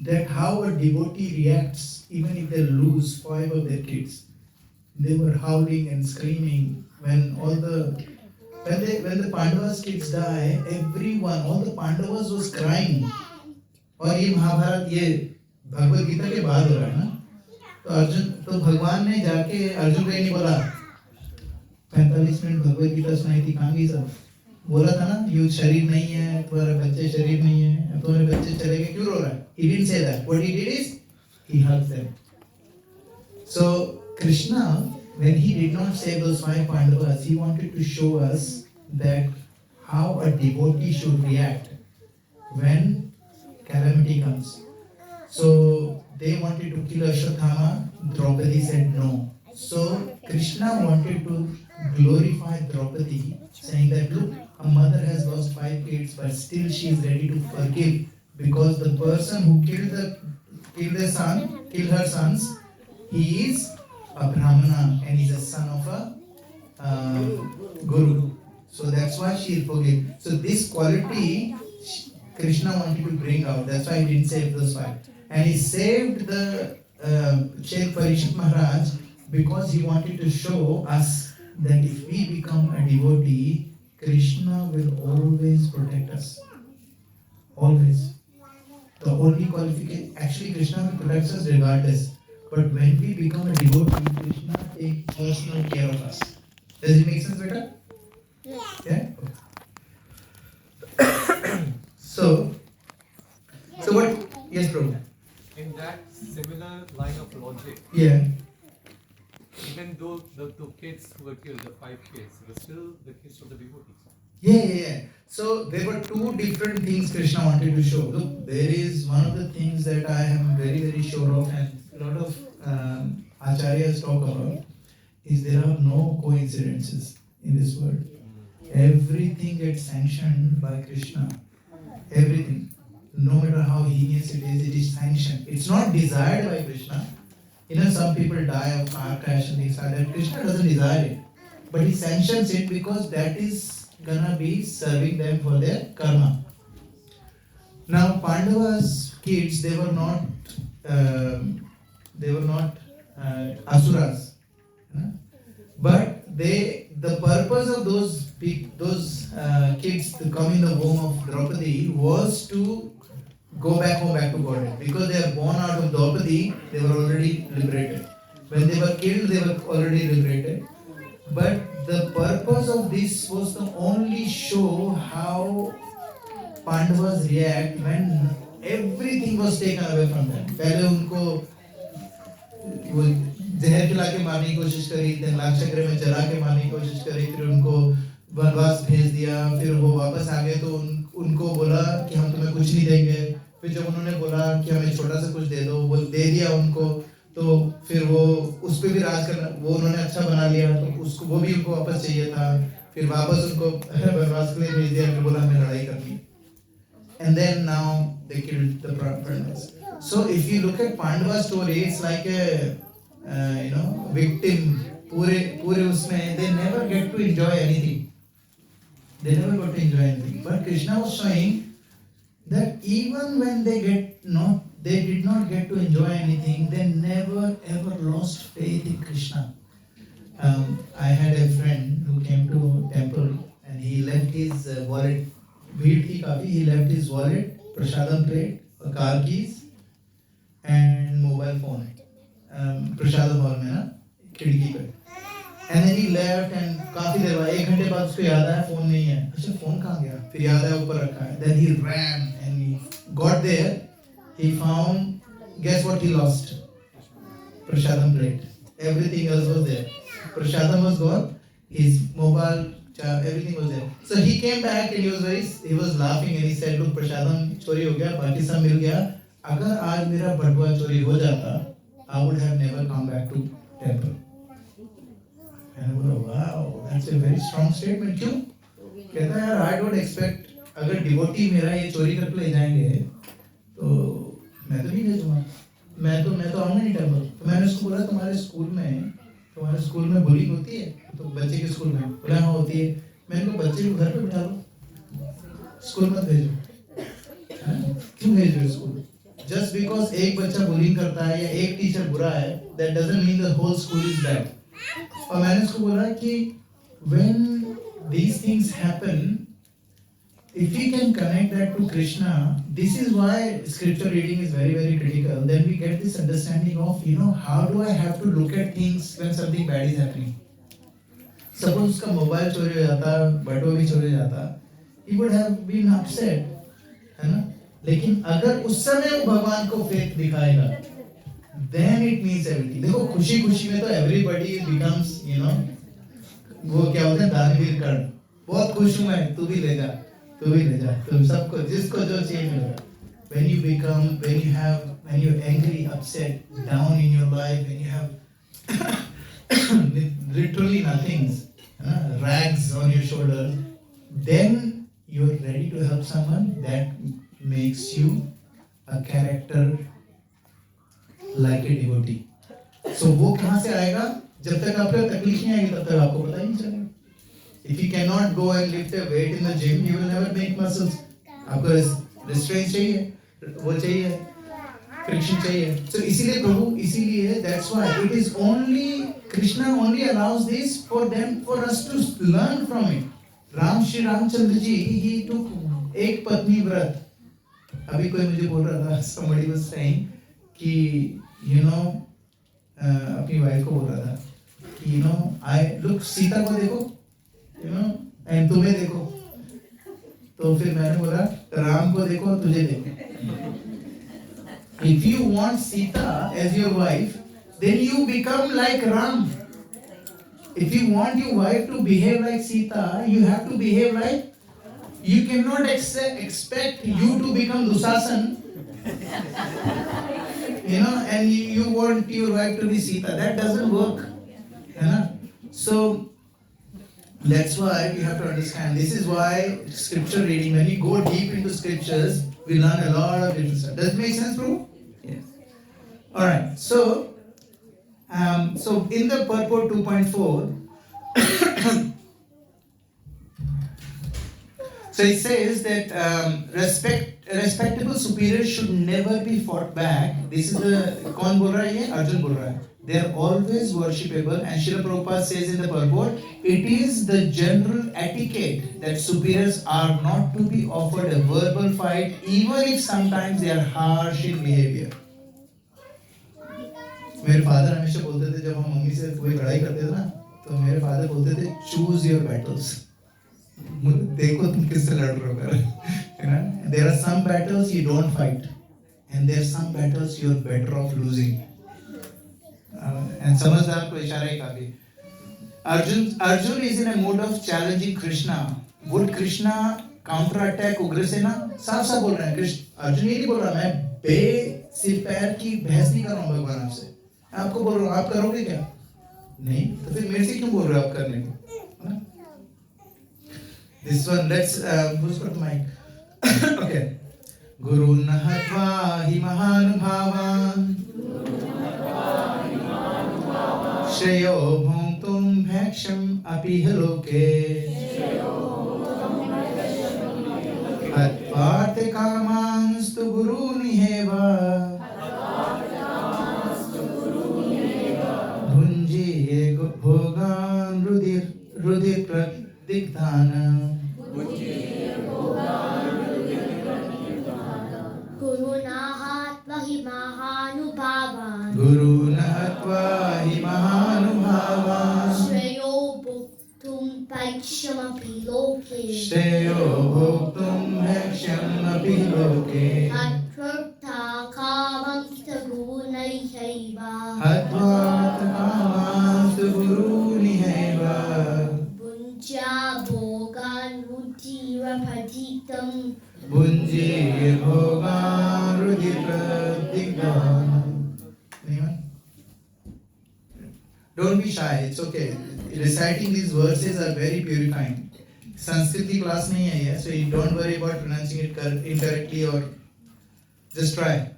that how a devotee reacts even if they lose 5 of their kids. They were howling and screaming when the Pandavas kids die. All the Pandavas was crying. और ये महाभारत, ये भगवद गीता के बाद हो रहा है ना, तो भगवान ने जाके अर्जुन को नहीं बोला 45 मिनट भगवद गीता सुनाई थी, कहाँ गई सब? बोला था ना, ये शरीर नहीं है, तुम्हारे बच्चे शरीर नहीं है, तुम्हारे बच्चे चले गए, क्यों रो रहा है? He didn't say that. What he did is he hugged them. So Krishna, when he did not save those 5 Pandavas, he wanted to show us that how a devotee should react when calamity comes. So they wanted to kill Ashwatthama, Draupadi said no. So Krishna wanted to glorify Draupadi, saying that look, a mother has lost 5 kids, but still she is ready to forgive, because the person who killed her sons, he is a Brahmana and he's a son of a Guru. So that's why she forgave. So this quality Krishna wanted to bring out. That's why he didn't save those 5. And he saved the Sheikh Parikshit Maharaj because he wanted to show us that if we become a devotee, Krishna will always protect us. Always. The only qualification, actually Krishna will protect us regardless. But when we become a devotee, Krishna takes personal care of us. Does it make sense better? Yeah? So what? Yes, Prabhu. In that similar line of logic, Yeah. even though the 2 kids who were killed, the 5 kids, were still the kids of the devotees. Yeah. So there were two different things Krishna wanted to show. Look, there is one of the things that I am very, very sure of, and a lot of acharyas talk about, is there are no coincidences in this world. Everything gets sanctioned by Krishna. Everything. No matter how heinous it is sanctioned. It's not desired by Krishna. Some people die of car crash and things like that. Krishna doesn't desire it. But he sanctions it because that is gonna be serving them for their karma. Now Pandava's kids, they were not asuras, but the purpose of those kids to come in the womb of Draupadi was to go back to Godhead. Because they are born out of Draupadi, they were already liberated. When they were killed, they were already liberated. But the purpose of this was to only show how Pandavas react when everything was taken away from them. पहले उनको जहर खिला के मारने की कोशिश करी, then Lakshagriha में जला के मारने की कोशिश करी, फिर उनको वनवास भेज दिया, फिर वो वापस आ गए तो उनको बोला कि हम तुम्हें कुछ नहीं देंगे. फिर जब उन्होंने बोला कि हमें छोटा सा कुछ दे दो, वो दे दिया उनको, तो फिर वो उस पे भी राज करना, वो उन्होंने अच्छा बना लिया, तो उसको वो भी उनको वापस चाहिए था, फिर वापस उनको वनवास के लिए भेज दिया, फिर बोला हमें लड़ाई करनी. And then now they killed the Pandavas. So if you look at Pandava's story, it's like a victim. पूरे उसमें they never get to enjoy anything. They never got to enjoy anything. But Krishna was showing that even when they did not get to enjoy anything, they never ever lost faith in Krishna. I had a friend who came to temple and he left his wallet. भीड़ थी काफी. He left his wallet, prasadam plate, car keys, and mobile phone. Prasadam hall में ना खिड़की पे. And then he left and काफी देर बाद 1 घंटे बाद उसको याद आया फोन नहीं है. अच्छा फोन कहाँ गया? फिर याद आया ऊपर रखा है. Then he ran and he got there. He found, guess what he lost? Prasadam plate. Everything else was there. Prasadam was gone. His mobile, everything was there. So he came back and he was laughing and he said, look, prasadam चोरी हो गया, बाकी सब मिल गया. अगर आज मेरा बटुआ चोरी हो जाता, I would have never come back to temple. And I was like, wow, that's a very strong statement. क्यों? कहता है यार, I don't expect अगर डिवोटी मेरा ये चोरी करके ले जाएंगे, तो मैं तो नहीं भेजूंगा. मैं तो आऊंगा नहीं टेम्पल. तो मैंने उसको बोला तुम्हारे स्कूल में बुलिंग होती है? तो बच्चे के स्कूल में बोला हाँ होती है. मैंने कहा बच्चे को घर पे बिठा लो, स्कूल मत भेजो. क्यों भेज रहे हो स्कूल? Just because एक बच्चा बुलिंग करता है या एक टीचर बुरा है, that doesn't mean the whole school is bad. और मैंने उसको बोला कि when these things happen, if we can connect that to Krishna, this is why scripture reading is very, very critical. Then we get this understanding of, how do I have to look at things when something bad is happening. Suppose उसका mobile चोरी हो जाता, बटुआ भी चोरी हो जाता, he would have been upset, है ना? लेकिन अगर उस समय वो भगवान को फेथ दिखाएगा, then it means everything. देखो खुशी में तो everybody becomes, वो क्या होता है दानवीर कर्ण. बहुत खुश हूँ मैं, तू भी ले जा, तुम सबको जिसको जो चाहिए मिलेगा. When you're angry, upset, down in your life, when you have literally nothing, rags on your shoulders, then you're ready to help someone. That makes you a character like a devotee. So वो कहाँ से आएगा? जब तक आपको तकलीफ नहीं आएगी तब तक आपको पता ही नहीं चलेगा. If you cannot go and lift a weight in the gym, you will never make muscles. आपको restraint चाहिए, वो चाहिए, friction चाहिए. So इसीलिए that's why it is only Krishna only allows this for us to learn from it. Shri Ramchandra ji, he took एक पत्नी व्रत. अभी कोई मुझे बोल रहा था, somebody was saying कि अपनी वाइफ को बोल रहा था कि I look सीता को देखो, and तुम्हें देखो. तो फिर मैंने बोला राम को देखो, तुझे देखो. If you want Sita as your wife, then you become like Ram. If you want your wife to behave like Sita, you have to behave like you cannot expect you to become Dusasan, and you want your wife to be Sita. That doesn't work. So that's why we have to understand. This is why scripture reading, when we go deep into scriptures, we learn a lot of different stuff. Does it make sense, bro? Yes. Alright, so in the purport 2.4, so it says that respectable superiors should never be fought back. This is the kaun bol raha hai? Arjun bol raha hai. They are always worshipable, and Srila Prabhupada says in the purport, it is the general etiquette that superiors are not to be offered a verbal fight, even if sometimes they are harsh in behavior. मेरे father हमेशा बोलते थे, जब हम mummy से कोई लड़ाई करते थे ना, तो मेरे फादर बोलते थे, choose your battles. देखो तुम किससे लड़ रहे हो कर. There are some battles you don't fight, and there are some battles you're better off losing. And समझदार को इशारा ही काफी. Arjun is in a mood of challenging Krishna. Would Krishna counter attack Ugrasena? साफ साफ बोल रहे हैं. अर्जुन ये नहीं बोल रहा मैं सिर पैर की बहस नहीं कर रहा हूँ भगवान आपसे. आपको बोल रहा हूँ, आप करोगे क्या? नहीं, तो फिर मेरे से क्यों बोल रहे हो आप करने को? This one, let's who's got the mic? Okay. Guru Nahatva hi mahanubhavan Shreyo bhuntum bhaksham api haloke Atparte kamanstu guru niheva Bhunji bhogan rudir pradigdhana Guru Nahatva hi mahanubhavan Guru Nahatva hi mahanubhavan Shreyo bhuktum bhaksham api loke Shreyo bhuktum bhaksham api loke Atvartha kamamsta gurunayhaiva Atvartha kamamsta gurunayhaiva Bunja bhogan rudira paditam Bunji bhogan rudira pradigdhana. Anyone? Don't be shy, it's okay. Reciting these verses are very purifying. Sanskrit class nahi hai hai, so you don't worry about pronouncing it incorrectly or just try.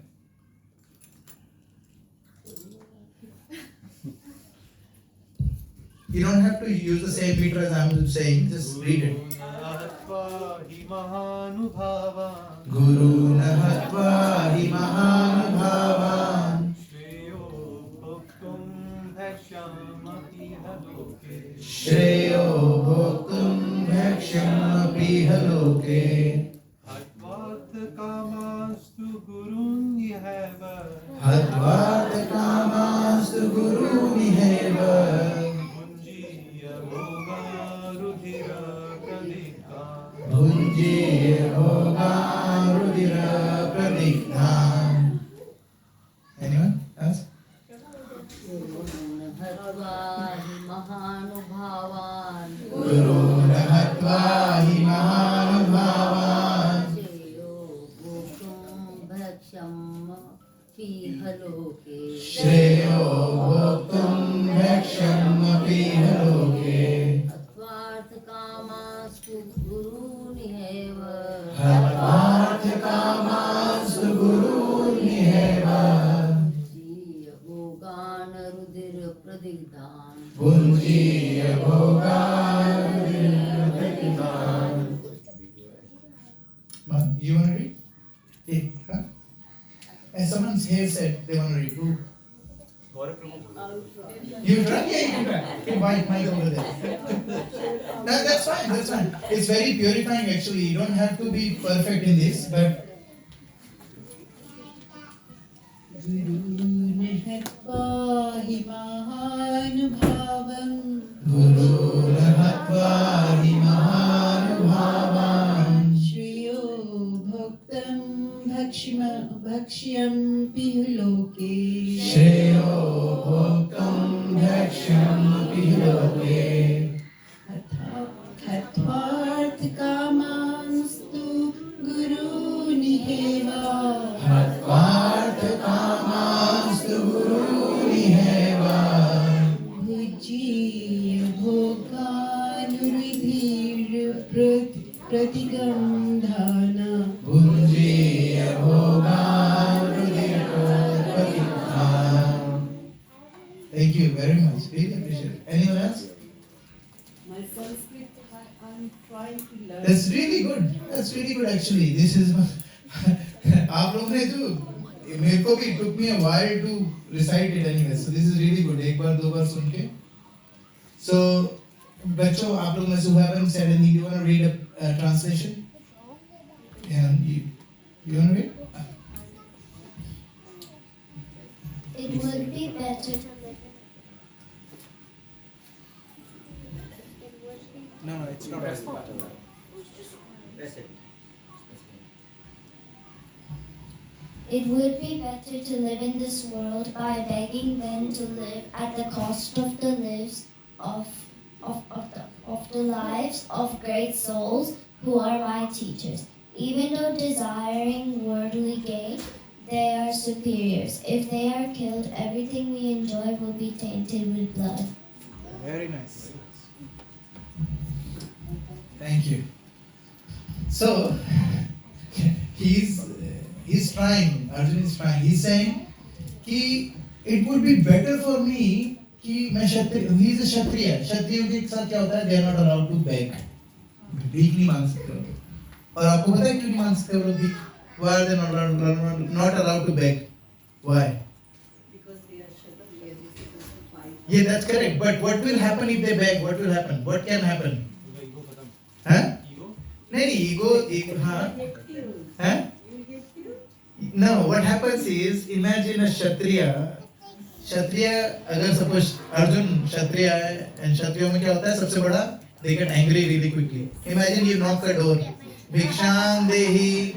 You don't have to use the same meter as I'm saying, just read it. Guru Nahatva hi mahanubhavan Shreyo bhoktum bhaksham api haloke Hatvartha kamastu gurun yahava Hatvartha kamastu guruniheva Bhunji bhogan rudira pradigdhan. Anyone else? Guru Nahatva hi mahanubhavan Guru Nahatva hi mahanubhavan Shreyo bhuktum bhaksham api haloke Shreyo bhoktum bhaksham api haloke Atvartha kamastu guruniheva Hatvartha kamastu guruniheva Bhogan rudira pradigdhan Bunji bhogan rudira pradigdhan. You want to read? Yeah. Huh? And someone here said they want to read. Who? You try? Yeah, you can try. Okay, mic over there. That's fine, that's fine. It's very purifying actually. You don't have to be perfect in this, but Guru Nahatva hi mahanubhavan Guru Nahatva hi mahanubhavan Shreyo bhuktam bhakshyam pihuloke Shreyo bhoktum bhaksham pihuloke Hatvartha kamans good actually. This is आप लोगों ने जो मेरे को भी took me a while to recite it anyway. So this is really good. एक बार दो बार सुन के. So बच्चों आप लोग में से who haven't said anything, you want to read a translation? Yeah, you want to read? It would be better to live. No, it's not. It would be better to live in this world by begging than to live at the cost of the lives of the lives of great souls who are my teachers. Even though desiring worldly gain, they are superiors. If they are killed, everything we enjoy will be tainted with blood. Very nice. Thank you. So he's trying. Arjun is trying. He's saying कि it would be better for me कि मैं क्षत्रिय. He is a क्षत्रिय. क्षत्रियों के साथ क्या होता है? They are not allowed to beg. भीख नहीं मांग सकते. और आपको पता है क्यों नहीं मांग सकते वो लोग भीख? Why are they not allowed to beg? Why? Because they are kshatriya, they are supposed to fight. Yeah, that's correct. But what will happen if they beg? What will happen? What can happen? Huh? नहीं, ego, हाँ. Huh? No, what happens is, imagine a Kshatriya. Kshatriya, अगर suppose Arjun Kshatriya है, and Kshatriyon में क्या होता है? सबसे बड़ा, they get angry really quickly. Imagine you knock a door. भिक्षां देहि,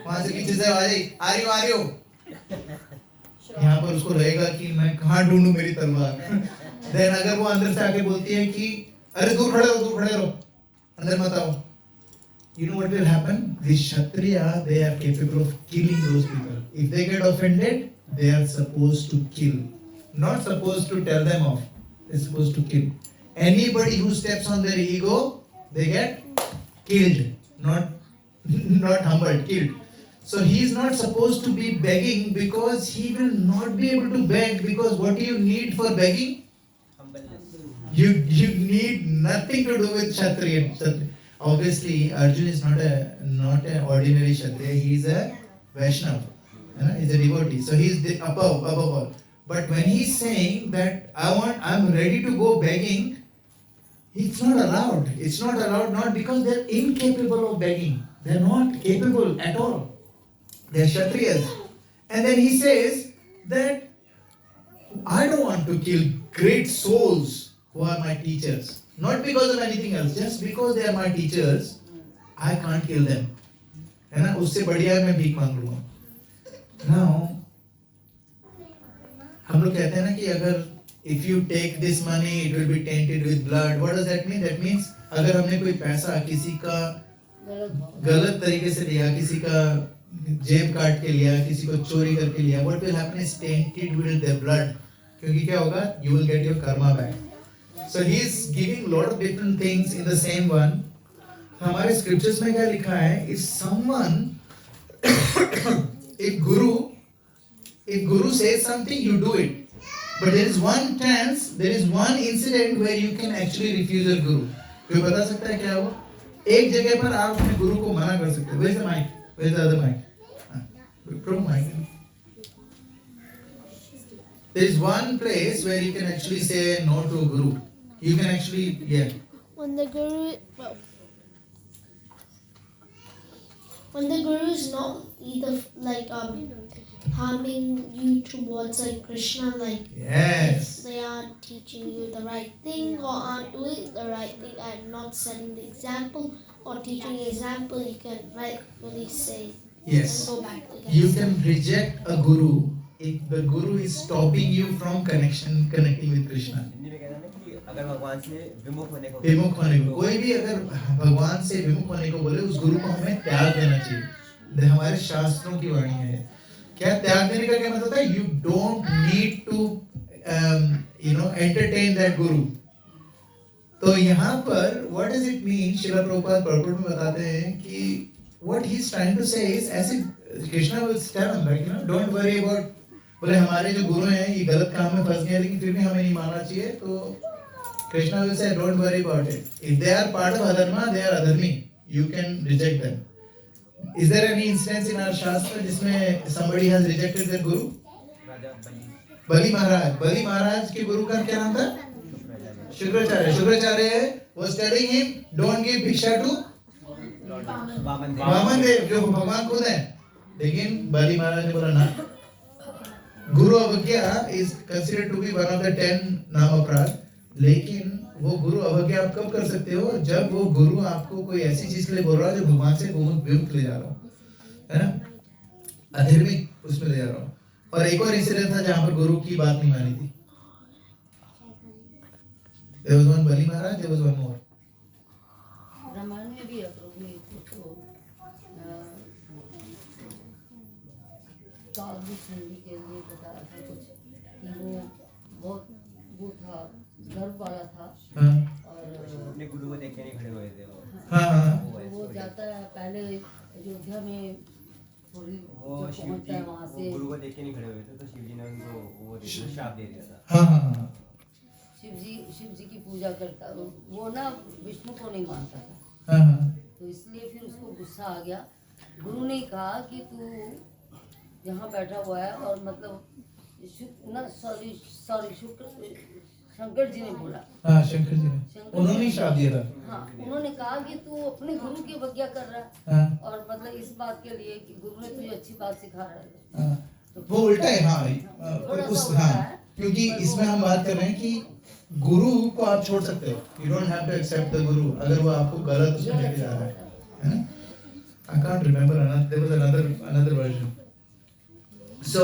वहाँ से पीछे से आवाज आई, आ रही हो. यहाँ पर उसको रहेगा कि मैं कहाँ ढूंढूं मेरी तलवार. Then अगर वो अंदर से आके बोलती है कि अरे दूर खड़े रहो, अंदर मत आओ. You know what will happen? The Kshatriya, they are capable of killing those people. If they get offended, they are supposed to kill. Not supposed to tell them off. They're supposed to kill. Anybody who steps on their ego, they get killed. Not humbled, killed. So he is not supposed to be begging because he will not be able to beg, because what do you need for begging? You need nothing to do with Kshatriya. Obviously, Arjun is not an ordinary Kshatriya. He is a Vaishnava. He's a devotee. So he is above all. But when he is saying that I'm ready to go begging, it's not allowed. It's not allowed, not because they're incapable of begging. They're not capable at all. They're Kshatriyas. And then he says that I don't want to kill great souls who are my teachers. Not because of anything else, just because they are my teachers, I can't kill them. है ना? उससे बढ़िया मैं भीख मांग लूँगा. Now, हम लोग कहते हैं ना कि अगर if you take this money, it will be tainted with blood. What does that mean? That means अगर हमने कोई पैसा किसी का गलत तरीके से लिया, किसी का जेब काट के लिया, किसी को चोरी करके लिया, what will happen is tainted with the blood. क्योंकि क्या होगा? You will get your karma back. So he is giving lot of different things in the same one. हमारे scriptures में क्या लिखा है? If someone, if guru says something, you do it. But there is one chance, there is one incident where you can actually refuse your guru. कोई बता सकता है क्या वो? एक जगह पर आप अपने गुरु को मना कर सकते हो. Where's the mic? Where's the other mic? Pro mic. There is one place where you can actually say no to a guru. You can actually, yeah. When the guru is not either like harming you towards like Krishna, like Yes. they aren't teaching you the right thing or aren't doing the right thing and not setting the example or teaching the example, you can rightfully say Yes. and go back again. You can reject a guru if the guru is stopping you from connecting with Krishna. अगर भगवान से विमुख होने को कोई भी अगर भगवान से विमुख होने को बोले, उस गुरु को हमें त्याग देना चाहिए. हमारे शास्त्रों की वाणी है. क्या त्याग देने का क्या मतलब है? You don't need to entertain that guru. तो यहाँ पर what does it mean? Srila Prabhupada purport में बताते हैं कि what he's trying to say is, ऐसे Krishna will tell him like, don't worry about, बोले हमारे जो गुरु हैं ये गलत काम में फंस गए लेकिन फिर भी हमें नहीं मानना चाहिए. तो Krishna will say, don't worry about it. If they are part of adharma, they are adharmi. You can reject them. Is there any instance in our Shastra जिसमें somebody has rejected their guru? बलि महाराज के गुरु का क्या नाम था? Shukracharya was telling him, don't give भिक्षा to Vaman देव, जो भगवान खुद है. लेकिन बलि महाराज ने बोला ना. गुरु अवज्ञा is considered to be one of the 10 नाम अपराध. लेकिन वो गुरु अवज्ञा आप कब कर सकते हो? जब वो गुरु आपको कोई ऐसी चीज के लिए बोल रहा है जो भगवान से विमुक्त ले जा रहा हो, है ना, अधर्मिक उसमें ले जा रहा हो. और एक और इंसिडेंट था जहां पर गुरु की बात नहीं मानी थी. There was one Bali Maharaj, there was one more. Ramayan में भी है प्रभु एक तो काल सुनने के लिए बताया था कुछ कि वो बहुत वो था गर्व वाला था और अपने गुरु को देख के नहीं खड़े हुए थे वो जाता है पहले अयोध्या में थोड़ी वो पहुंचता है वहाँ से गुरु को देख के नहीं खड़े हुए थे तो शिव जी ने उनको वो श्राप दे दिया था. शिव जी की पूजा करता वो ना विष्णु को नहीं मानता था. तो इसलिए फिर उसको गुस्सा आ गया. गुरु ने कहा कि तू यहाँ बैठा हुआ है और मतलब शंकर जी ने बोला. हाँ, शंकर जी ने उन्होंने श्राप दिया था. हाँ, उन्होंने कहा कि तू अपने गुरु की अवज्ञा कर रहा है. हाँ. और मतलब इस बात के लिए कि गुरु ने तुझे अच्छी बात सिखा रहा है. हाँ. तो वो उल्टा है. हाँ, उस हाँ, क्योंकि इसमें हम बात कर रहे हैं कि गुरु को आप छोड़ सकते हो. You don't have to accept the guru अगर वो आपको गलत उसमें लेके जा रहा है ना. I can't remember there was another version. So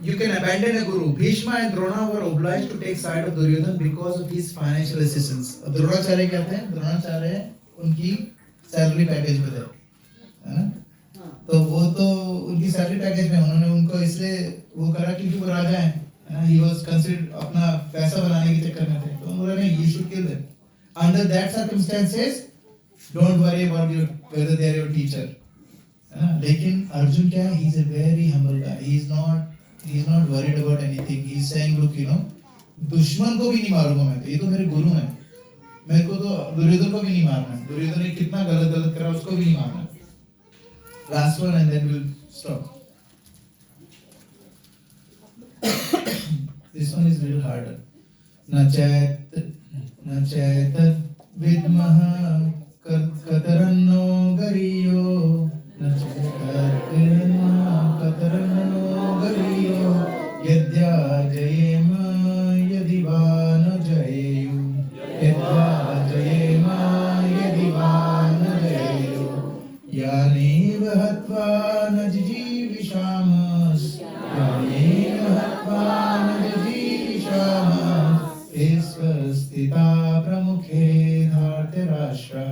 you can abandon a guru. Bhishma and Drona were obliged to take side of Duryodhana because of his financial assistance. अब द्रोणाचार्य क्या थे? द्रोणाचार्य उनकी सैलरी पैकेज में थे, है ना. तो वो तो उनकी सैलरी पैकेज में उन्होंने उनको इसलिए वो करा क्योंकि वो राजा है. He was considered अपना पैसा बनाने के चक्कर में थे. तो उन्होंने you should kill them. Under that circumstances, don't worry about whether they are your teacher. लेकिन अर्जुन क्या है? He is a very humble guy. He is not worried about anything. He is saying, look, दुश्मन को भी नहीं मारूंगा मैं. तो ये तो मेरे गुरु हैं. मेरे को तो दुर्योधन को भी नहीं मारना है. दुर्योधन ने कितना गलत करा उसको भी नहीं मारना. Last one and then we'll stop. This one is a little harder. न चैत विद्मः कतरन्नो गरियो न चैत विद्मः कतरन्नो गरियो यद्याजयेम यदि वा न जयेयु यद्याजयेम यदि वा न जयेयु यानेव हत्वा न जिजीविषामः यानेव हत्वा न जिजीविषामः स्थिता प्रमुखे धार्तराष्ट्रः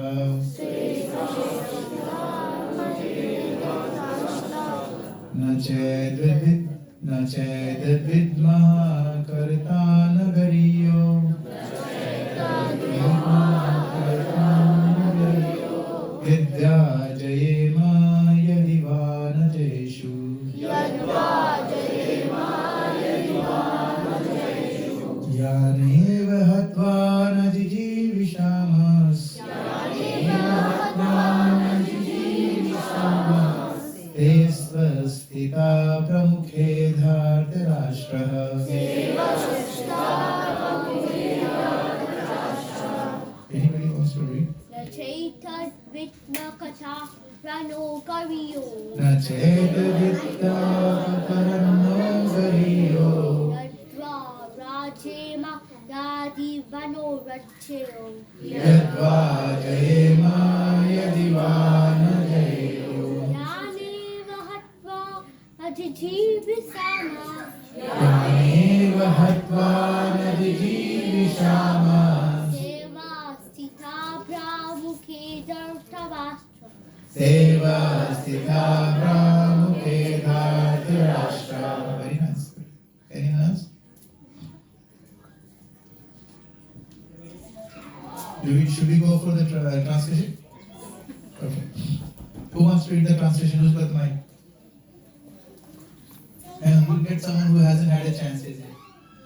न चैद्विद्मः कर्ता न गरियो विद्या जयेम यदि वा न जयेषु यानेव हत्वा न जिजीविषामः ते स्थिता प्रमुखे धार्तराष्ट्रः. Anybody wants to read? न चैद्विद्मः कतरन्नो गरियो यद्वा जयेम यदि वा न जयेयु यानेव हत्वा न जिजीविषामः सेवा स्थिता प्रामुखे धार्तराष्ट्रः. Very nice. Anyone else? Should we go for the translation? Okay. Who wants to read the translation? Who's got the mic? And we'll get someone who hasn't had a chance.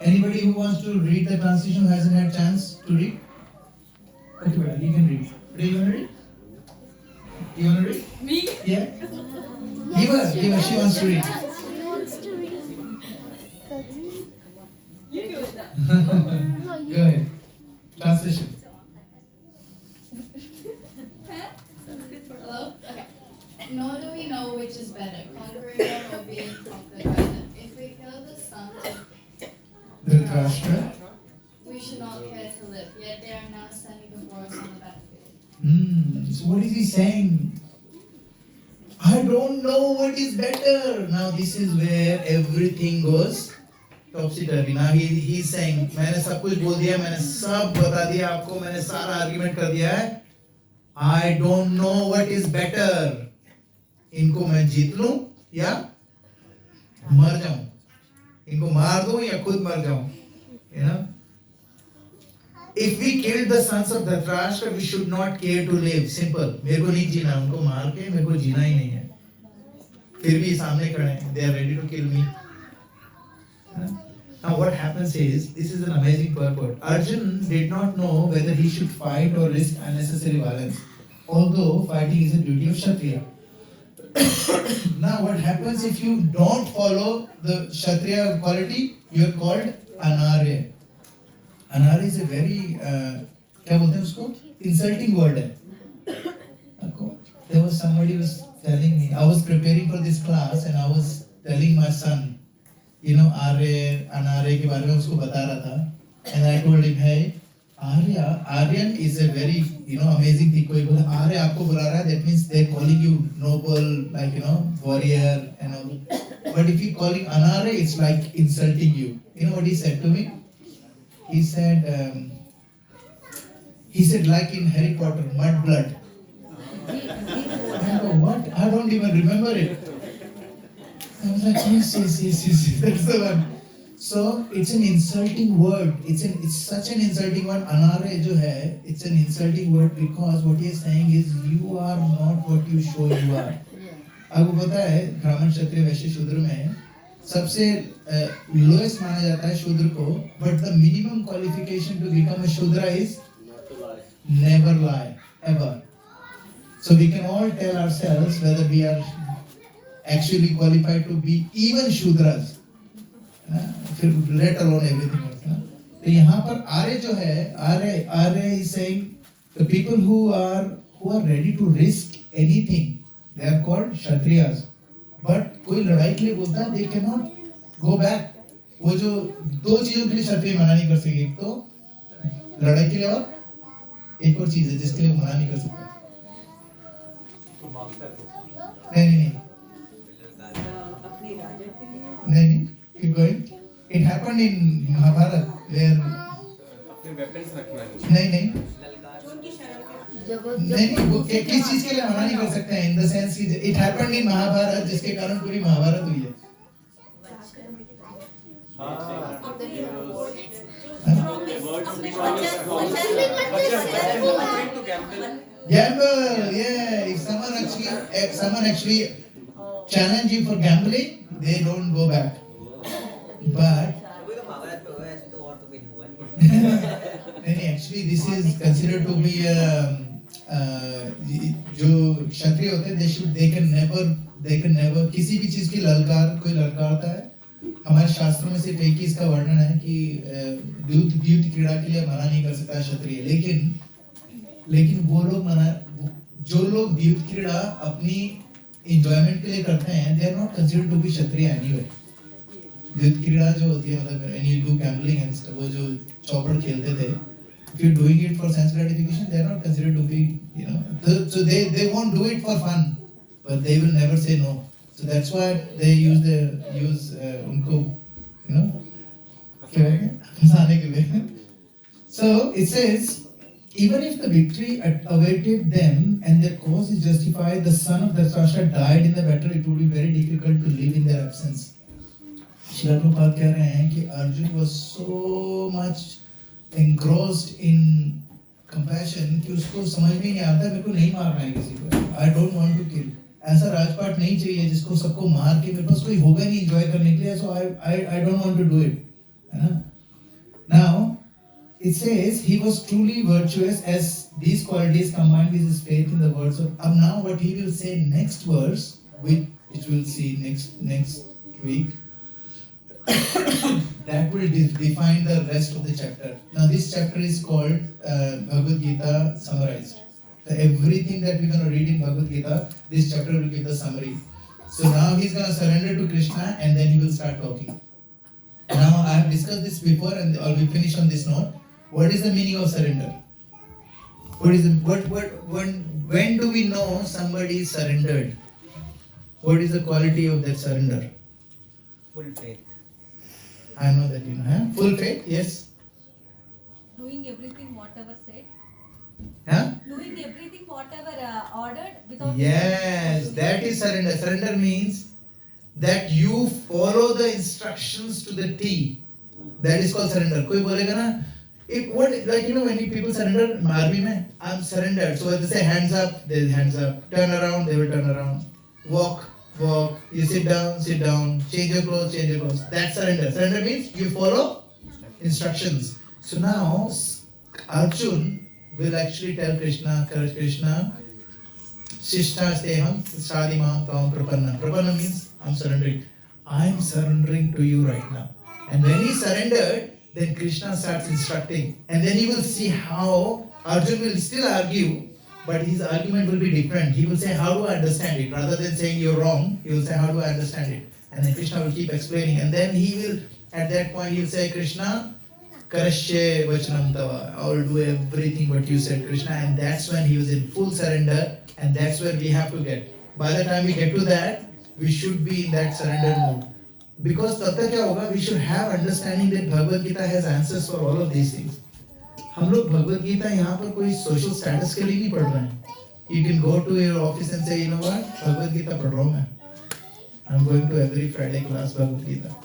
Anybody who wants to read the translation who hasn't had a chance to read? Okay, you can read. What are you going to read? You want to read? Me? Yeah. Give her. She wants to read. She wants to read. You do it now. No, you Go ahead. Translation. Hello? Okay. Nor do we know which is better, conquering them or being conquered by them. If we kill the sons of Dhritarashtra. we should not care to live, yet they are now standing before us on the battlefield. So what is he saying? I don't know what is better. Now this is where everything goes topsy-turvy. Now he's saying, मैंने सब कुछ बोल दिया, मैंने सब बता दिया आपको, मैंने सारा आर्गुमेंट कर दिया है. I don't know what is better. इनको मैं जीत लूं या मर जाऊं. इनको मार दूं या खुद मर जाऊं. You know? If we killed the sons of Dhritarashtra, we should not care to live. Simple. मेरे को नहीं जीना, उनको मार के मेरे को जीना ही नहीं है. फिर भी सामने खड़े हैं. They are ready to kill me. Now what happens is, this is an amazing purport. Arjun did not know whether he should fight or risk unnecessary violence. Although fighting is a duty of Kshatriya. Now what happens if you don't follow the Kshatriya quality? You are called Anarya. Anarya is a very, क्या बोलते हैं उसको? Insulting word है. There was somebody was telling me, I was preparing for this class and I was telling my son, you know, Arya, Anarya के बारे में उसको बता रहा था. And I told him, hey, Aryan is a very, you know, amazing thing. कोई बोला Arya आपको बुला रहा है, that means they're calling you noble, like, you know, warrior and all. But if you calling Anarya, it's like insulting you. You know what he said to me? He said like in Harry Potter, mud blood. I go, what? I don't even remember it. I was like, yes, that's the one. So it's an insulting word. It's such an insulting word. Anarya jo hai, it's an insulting word because what he is saying is you are not what you show you are. आपको पता है ब्राह्मण क्षत्रिय वैश्य शूद्र में सबसे lowest माना जाता है शूद्र को, but the minimum qualification to become a shudra is never lie, ever. So we can all tell ourselves whether we are actually qualified to be even shudras, let alone everything else. तो यहाँ पर आर्य जो है, आर्य is saying the people who are ready to risk anything, they are called Kshatriyas. But कोई लड़ाई के लिए बोलता है, they cannot go back. वो जो दो चीजों के लिए क्षत्रिय मना नहीं कर सके, एक तो लड़ाई के लिए और एक और चीज है जिसके लिए मना नहीं कर सकता. नहीं, keep going. It happened in Mahabharata where नहीं वो किस चीज के लिए मना नहीं कर सकते हैं, in the sense कि it happened in Mahabharata जिसके कारण पूरी महाभारत हुई है. Gamble, yeah. If someone actually challenge you for gambling, they don't go back. But actually, this is considered to be जो क्षत्रिय होते हैं, they can never किसी भी चीज की ललकार कोई ललकारता है. हमारे शास्त्रों में सिर्फ एक ही इसका वर्णन है कि द्यूत क्रीड़ा के लिए मना नहीं कर सकता क्षत्रिय, लेकिन वो लोग जो लोग द्यूत क्रीड़ा अपनी एंजॉयमेंट के लिए करते हैं, they are not considered to be Kshatriya anyway. द्यूत क्रीड़ा जो होती है मतलब when you do gambling and stuff, वो जो चौपड़ खेलते थे, if you're doing it for sense gratification, they are not considered to be, you know, so they won't do it for fun, but they will never say no. So that's why they use उनको, you know, फंसाने के लिए. So it says, even if the victory awaited them and their cause is justified, the son of Dhritarashtra died in the battle, it would be very difficult to live in their absence. Srila Prabhupada कह रहे हैं कि Arjun was so much engrossed in compassion कि उसको समझ में नहीं आता मेरे को नहीं मारना है किसी को. I don't want to kill. ऐसा राजपाट नहीं चाहिए जिसको सबको मार के मेरे पास कोई होगा नहीं enjoy करने के लिए. So I don't want to do it. है ना? Now it says he was truly virtuous as these qualities combined with his faith in the words of. Now what he will say next verse, which we'll see next week, that will define the rest of the chapter. Now this chapter is called Bhagavad Gita summarized. So everything that we're going to read in Bhagavad Gita, this chapter will give the summary. So now he's going to surrender to Krishna and then he will start talking. Now I have discussed this before and I'll be finished on this note. What is the meaning of surrender? When do we know somebody is surrendered? What is the quality of that surrender? Full faith. I know that you know. Huh? Full faith, yes. Doing everything whatever said. Huh? Doing everything whatever ordered without. Yes, that is surrender. Surrender means that you follow the instructions to the T. That is called surrender. कोई बोलेगा ना, when people surrender, army में, I'm surrendered. So when they say hands up, they hands up. Turn around, they will turn around. Walk. You sit down, change your clothes. That's surrender. Surrender means you follow instructions. So now Arjun will actually tell Krishna, Shishta steham sadimam tam prapanna. Prapanna means I'm surrendering. I'm surrendering to you right now. And when he surrendered, then Krishna starts instructing. And then he will see how Arjun will still argue, but his argument will be different. He will say, how do I understand it? Rather than saying you're wrong, he will say, how do I understand it? And then Krishna will keep explaining. And then he will, at that point, he will say, Krishna, karashe vachanam tava. I will do everything what you said, Krishna. And that's when he was in full surrender. And that's where we have to get. By the time we get to that, we should be in that surrender mode. Because तब क्या होगा? We should have understanding that Bhagavad Gita has answers for all of these things. हम लोग भगवद गीता यहाँ पर कोई social status के लिए नहीं पढ़ रहे हैं. You can go to your office and say, you know what, Bhagavad Gita पढ़ रहा हूँ मैं. I'm going to every Friday class Bhagavad Gita.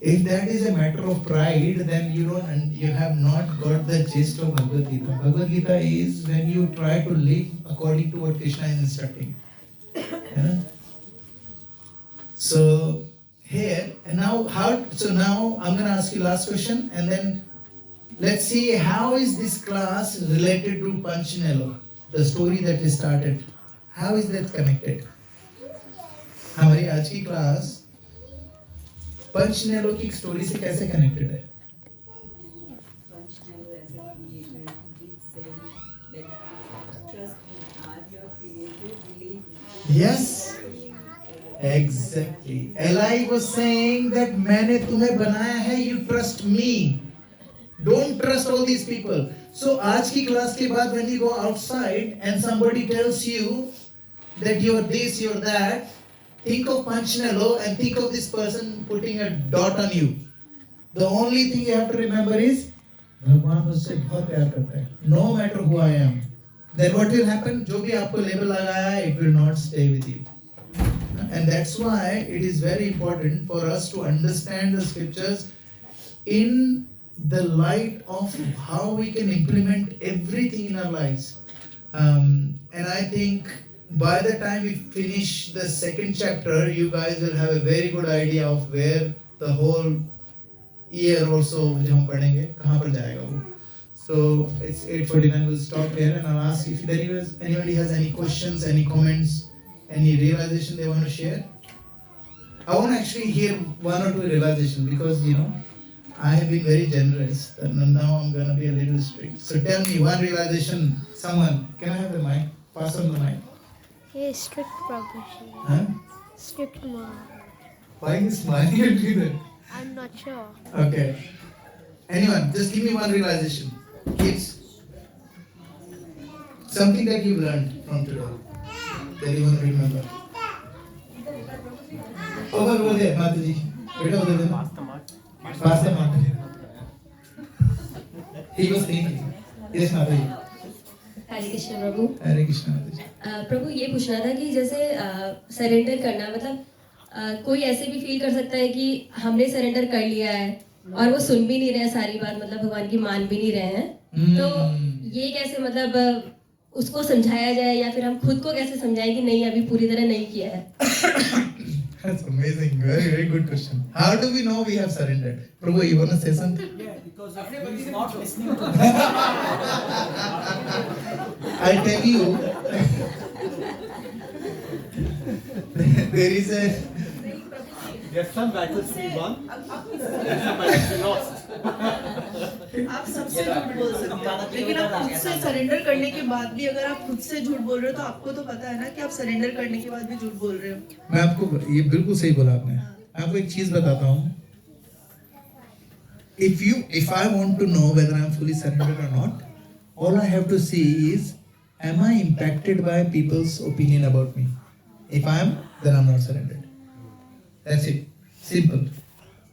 If that is a matter of pride, then you have not got the gist of Bhagavad Gita. Bhagavad Gita is when you try to live according to what Krishna is instructing. So here and now, now I'm going to ask you last question, and then let's see how is this class related to Panchinelo, the story that we started. How is that connected? हमारी आज की class पंचनेलो की story से कैसे connected है? Panchinelo as a creator keeps saying that trust me, I'm your creator, believe me. Yes, exactly. Eli was saying that मैंने तुम्हें बनाया है, you trust me. Don't trust all these people. So आज की class के बाद when you go outside and somebody tells you that you're this, you're that, think of Panchinelo and think of this person putting a dot on you. The only thing you have to remember is भगवान मुझसे बहुत प्यार करता है. No matter who I am. Then what will happen? जो भी आपको label लगाया है, it will not stay with you. And that's why it is very important for us to understand the scriptures in the light of how we can implement everything in our lives. And I think by the time we finish the second chapter, you guys will have a very good idea of where the whole year or so जो हम पढ़ेंगे कहाँ पर जाएगा वो. So it's 8:49. We'll stop here, and I'll ask if anybody has any questions, any comments, any realization they want to share. I want to actually hear one or two realizations because I have been very generous, and now I'm going to be a little strict. So tell me one realization. Someone, can I have the mic? Pass on the mic. He is strict, Prabhuji. Huh? Strict mom. Why are you smiling at me then? I'm not sure. Okay. Anyone, just give me one realization. Kids. Something that you learned from today that you want to remember. Over there, Mataji. Beta over there. Pass the Mataji. He was thinking. Yes, Mataji. Hare Krishna Prabhu. Hare Krishna Mataji. प्रभु ये पूछना था कि जैसे surrender करना मतलब कोई ऐसे भी फील कर सकता है कि हमने सरेंडर कर लिया है और वो सुन भी नहीं रहे हैं सारी बात, मतलब भगवान की मान भी नहीं रहे हैं. तो ये कैसे मतलब उसको समझाया जाए या फिर हम खुद को कैसे समझाएं कि नहीं अभी पूरी तरह नहीं किया है? That's amazing. Very, very good question. How do we know we have surrendered? Prabhu, you want to say something? because of you is not listening to I tell you, there is a There are some battles we won, there are some battles we lost. आप सबसे झूठ बोल सकते हैं, लेकिन आप खुद से सरेंडर करने के बाद भी अगर आप खुद से झूठ बोल रहे हो तो आपको तो पता है ना कि आप सरेंडर करने के बाद भी झूठ बोल रहे हो. मैं आपको ये बिल्कुल सही बोला आपने. आपको एक चीज बताता हूँ. If I want to know whether I am fully surrendered or not, all I have to see is, am I impacted by people's opinion about me? If I am, then I am not surrendered. That's it. Simple.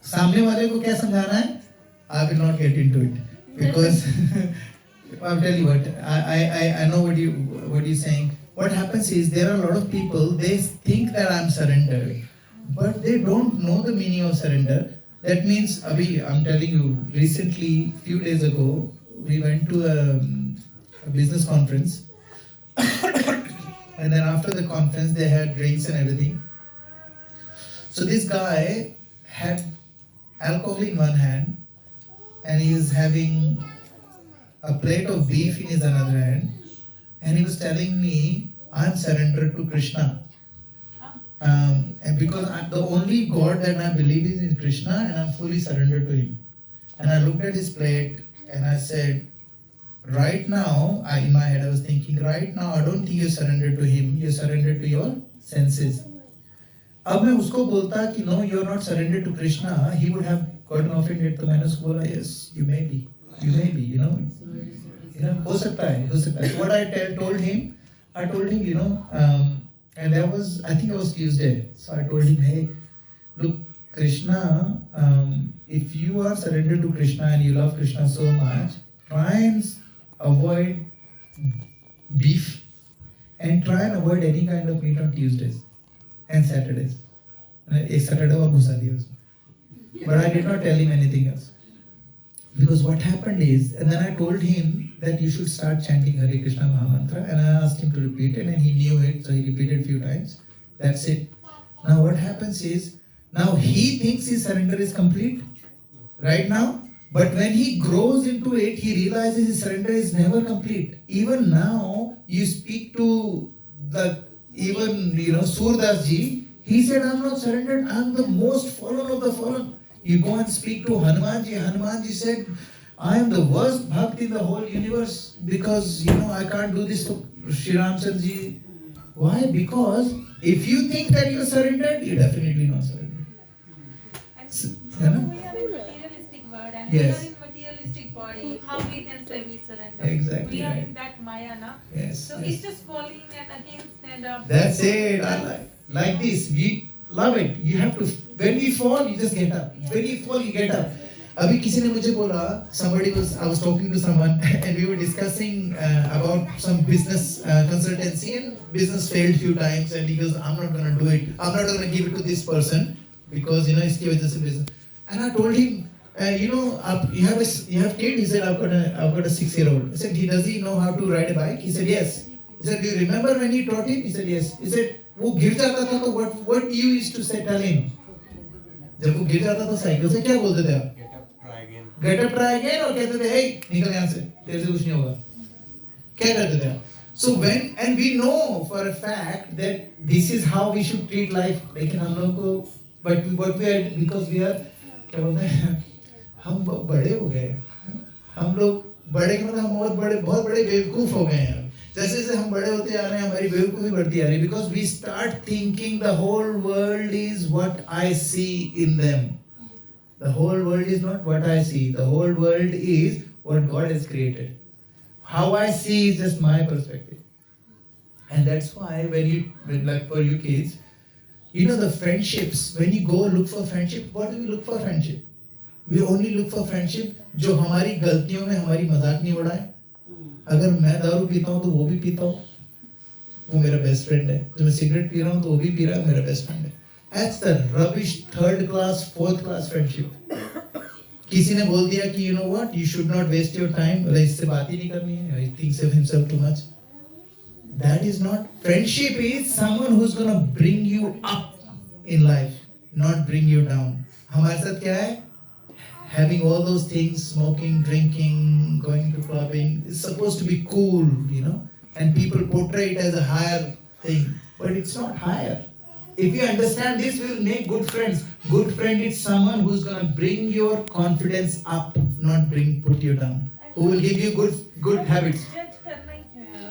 सामने वाले को क्या समझाना है? I will not get into it because I'll tell you what. I know what you're saying. What happens is there are a lot of people, they think that I'm surrendered, but they don't know the meaning of surrender. That means, Abhi, I'm telling you, recently, few days ago, we went to a business conference, and then after the conference, they had drinks and everything. So this guy had alcohol in one hand, and he was having a plate of beef in his another hand, and he was telling me, I'm surrendered to Krishna. And because the only God that I believe is in Krishna, and I'm fully surrendered to him. And I looked at his plate and I said, right now, in my head I was thinking, right now I don't think you're surrendered to him, you're surrendered to your senses. अब मैं उसको बोलता कि no, you're not surrendered to Krishna, he would have gotten offended. तो मैंने उसको बोला, yes, you may be, you know, हो सकता है. What I told him, and that was, I think it was Tuesday. So I told him, hey, look, Krishna, if you are surrendered to Krishna and you love Krishna so much, try and avoid beef and try and avoid any kind of meat on Tuesdays and Saturdays. एक Saturday और घुसा दिया उसमें. But I did not tell him anything else. Because what happened is, and then I told him that you should start chanting Hare Krishna Mahamantra, and I asked him to repeat it, and he knew it, so he repeated a few times. That's it. Now what happens is, now he thinks his surrender is complete, right now, but when he grows into it, he realizes his surrender is never complete. Even now, you speak to Surdas ji, he said, I'm not surrendered, I'm the most fallen of the fallen. You go and speak to Hanuman ji said, I am the worst bhakt in the whole universe because, I can't do this to Shri Ramchandra ji. Why? Because if you think that you're surrendered, you're definitely not surrendered. We are in materialistic world and Yes. we are in materialistic body. How we can say we surrender? Exactly We are right. in that Maya, na? Yes, So yes. it's just falling and again stand up. That's it. I like this. We love it. You have to, when we fall, you just get up. When you fall, you get up. अभी किसी ने मुझे बोला, I was talking to someone and we were discussing about some business consultancy, and business failed few times, and he goes, I'm not going to do it. I'm not going to give it to this person because इसकी वजह से business. And I told him, you have kid? He said, I've got a 6-year-old. I said, does he know how to ride a bike? He said, yes. He said, do you remember when you taught him? He said, yes. He said, वो गिर जाता था तो what you used to say, tell him? जब वो गिर जाता था साइकिल से क्या बोलते थे आप? Get up, try again, और कहते थे, hey, निकल यहाँ से, तेरे से कुछ नहीं होगा. क्या करते थे आप? So and we know for a fact that this is how we should treat life. लेकिन हम लोगों को, because we are, क्या बोलते हैं, हम बड़े हो गए. हम लोग बड़े के मतलब हम बहुत बड़े बेवकूफ हो गए हैं. जैसे जैसे हम बड़े होते जा रहे हैं हमारी बेवकूफी बढ़ती जा रही है. Because we start thinking the whole world is what I see in them. The whole world is not what I see. The whole world is what God has created. How I see is just my perspective. And that's why like for you kids, the friendships, when you go look for friendship, what do we look for friendship? We only look for friendship जो हमारी गलतियों में हमारी मजाक नहीं उड़ाए. अगर मैं दारू पीता हूँ तो वो भी पीता हूँ, वो मेरा बेस्ट फ्रेंड है. जो मैं सिगरेट पी रहा हूँ तो वो भी पी रहा है, मेरा बेस्ट फ्रेंड है. That's the rubbish 3rd class, 4th class friendship. किसी ने बोल दिया कि you know what, you should not waste your time, इससे बात ही नहीं करनी है, he thinks of himself too much. That is not, friendship is someone who's gonna bring you up in life, not bring you down. हमारे साथ क्या है? having all those things, smoking, drinking, going to clubbing, is supposed to be cool, you know, and people portray it as a higher thing, but it's not higher. If you understand this, we will make good friends. Good friend is someone who's going to bring your confidence up, not put you down. Who will give you good habits.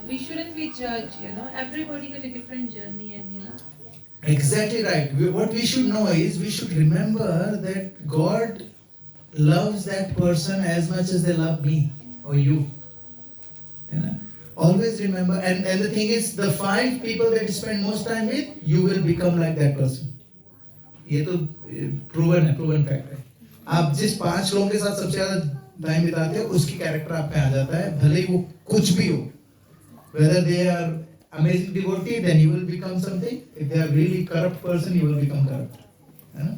We shouldn't be judged, you know. Everybody got a different journey, and you know. Exactly right. What we should know is we should remember that God loves that person as much as they love me or you. You know? Always remember, and the thing is, the 5 people that you spend most time with, you will become like that person. ये तो proven fact है. आप जिस 5 लोगों के साथ सबसे ज़्यादा टाइम बिताते हो, उसकी कैरेक्टर आप में आ जाता है, भले वो कुछ भी हो. Whether they are amazing devotee, then you will become something. If they are really corrupt person, you will become corrupt. You know?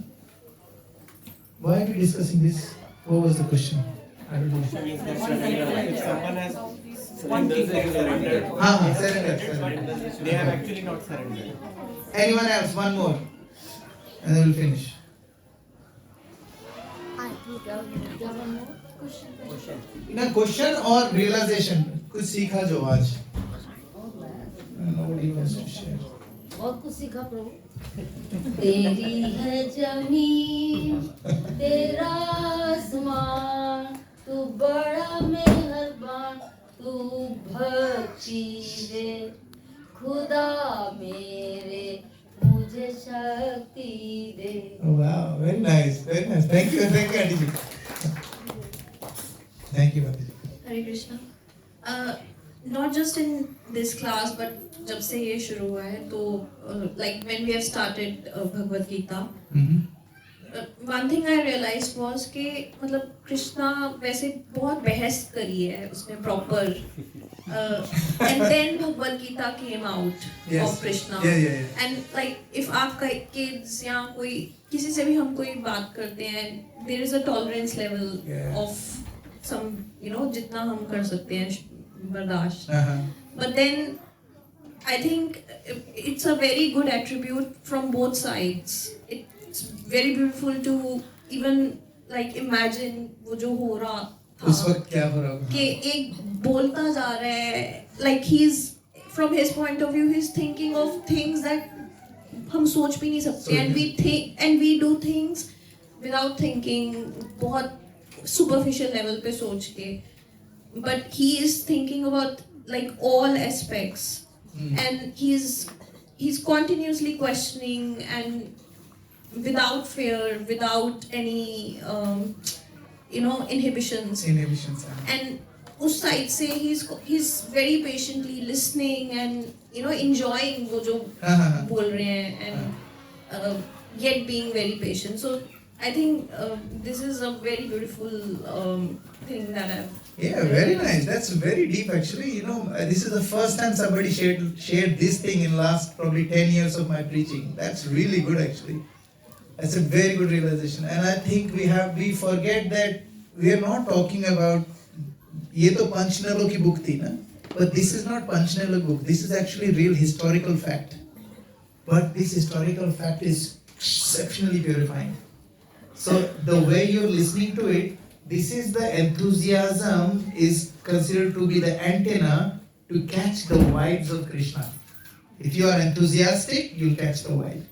Why are we discussing this? What was the question? I don't know. If someone has surrendered. Surrender. They have actually not surrendered. Anyone else? One more, and then we'll finish. ना question or realization कुछ सीखा जो आज. Nobody wants to share. बहुत कुछ सीखा प्रभु. तेरी है जमीन, तेरा आसमान, तू बड़ा मेहरबान, तू भक्ति दे, खुदा मेरे मुझे शक्ति दे. Wow, very nice, very nice. Thank you, Auntie ji. Thank you, Auntie ji. Hare Krishna. Not just in this class, but जब से ये शुरू हुआ है तो like when we have started Bhagavad Gita, one thing I realized was कि मतलब कृष्णा वैसे बहुत बहस करी है उसने proper, and then Bhagavad Gita came out of Krishna. And like if आपका kids या कोई किसी से भी हम कोई बात करते हैं, there is a tolerance level of some, you know, जितना हम कर सकते हैं बर्दाश्त. But then I think it's a very good attribute from both sides. It's very beautiful to even like imagine वो जो हो रहा था उस वक्त क्या हो रहा कि एक बोलता जा रहा है, like he's from his point of view he's thinking of things that हम सोच भी नहीं सकते, and we think and we do things without thinking, बहुत superficial level पे सोच के, but he is thinking about like all aspects. And he's continuously questioning and without fear, without any you know, inhibitions. And उस side से he's very patiently listening and, you know, enjoying वो जो बोल रहे हैं, and yet being very patient. So I think this is a very beautiful thing that I've. Yeah, very nice. That's very deep actually. You know, this is the first time somebody shared this thing in last probably 10 years of my preaching. That's really good actually. That's a very good realization. And I think we forget that we are not talking about ये तो पंचनलों की book थी ना, but this is not Panchanalo book. This is actually real historical fact. But this historical fact is exceptionally purifying. So the way you're listening to it, this is the enthusiasm is considered to be the antenna to catch the vibes of Krishna. If you are enthusiastic, you'll catch the vibe.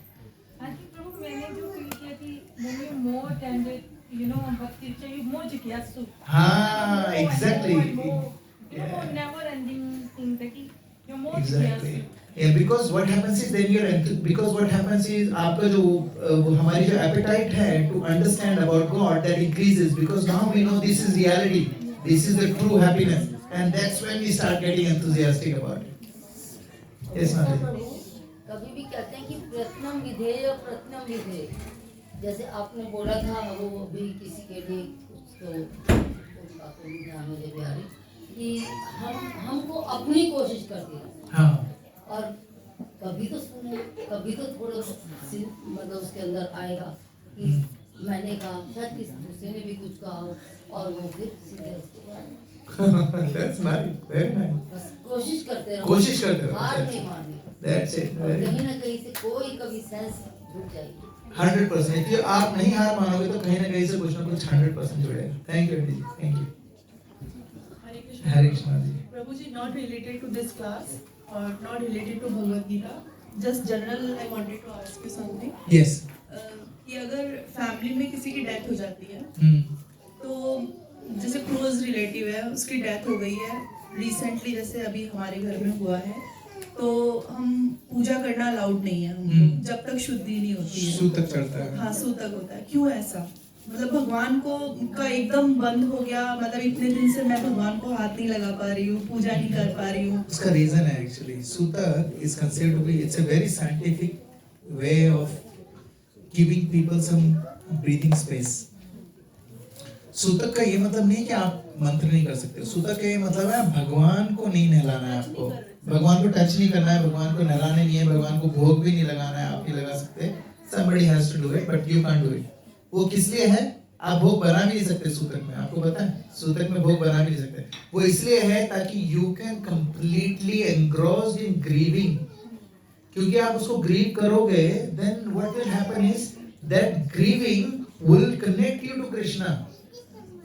I think प्रभु मैंने जो feel किया कि when you're more tended, you know, bhakti चाहिए more जिज्ञासु. हाँ, exactly. You know, never ending thing that you're more Exactly. जिज्ञासु. Yeah, because what happens is आपका जो हमारी जो appetite है to understand about God, that increases, because now we know this is reality, this is the true happiness, and that's when we start getting enthusiastic about it. Yes, Mother. कभी भी कहते हैं कि प्रथम विधेय और प्रथम विधेय, जैसे आपने बोला था वो अभी किसी के लिए कुछ तो ध्यान में ले आ रही कि हमको अपनी कोशिश करते हैं, और कभी तो सुने, कभी तो थोड़ा मतलब उसके अंदर आएगा कि मैंने कहा, शायद किसी दूसरे ने भी कुछ कहा और वो फिर सीधे उसको That's nice, very nice. बस कोशिश करते रहो, कोशिश करते रहो. हार नहीं मारनी. That's it. कहीं ना कहीं से कोई कभी सेंस जुड़ जाएगी. 100%. If आप नहीं हार मानोगे तो कहीं ना कहीं से कुछ ना कुछ 100% जुड़ेगा. Thank you, Aunty ji. Thank you. Hare Krishna ji. Prabhuji, not related to this class or not related to Bhagavad Gita. Just general, I wanted to ask you something. Yes. कि अगर फैमिली में किसी की death हो जाती है, तो जैसे क्लोज रिलेटिव है, उसकी डेथ हो गई है रिसेंटली, जैसे अभी हमारे घर में हुआ है, तो हम पूजा करना अलाउड नहीं है हमको जब तक शुद्धि नहीं होती है. सूतक चढ़ता है. हाँ, सूतक होता है. क्यों ऐसा? मतलब भगवान को का एकदम बंद हो गया, मतलब इतने दिन से मैं भगवान को हाथ नहीं लगा पा रही हूँ, पूजा नहीं कर पा रही हूँ. उसका रीजन है actually sutak is considered to be it's a very scientific way of giving people some breathing space. सूतक का ये मतलब नहीं कि आप मंत्र नहीं कर सकते. सूतक का ये मतलब है भगवान को नहीं नहलाना है आपको, भगवान को टच नहीं करना है, भगवान को नहलाना नहीं है, भगवान को भोग भी नहीं लगाना है. आप नहीं लगा सकते. somebody has to do it but you can't do it. वो किस लिए है? आप भोग बना भी नहीं सकते सूतक में. आपको पता है सूतक में भोग बना भी नहीं सकते. वो इसलिए है ताकि you can completely engrossed in grieving. क्योंकि आप उसको ग्रीव करोगे then what will happen is that grieving will connect you to Krishna.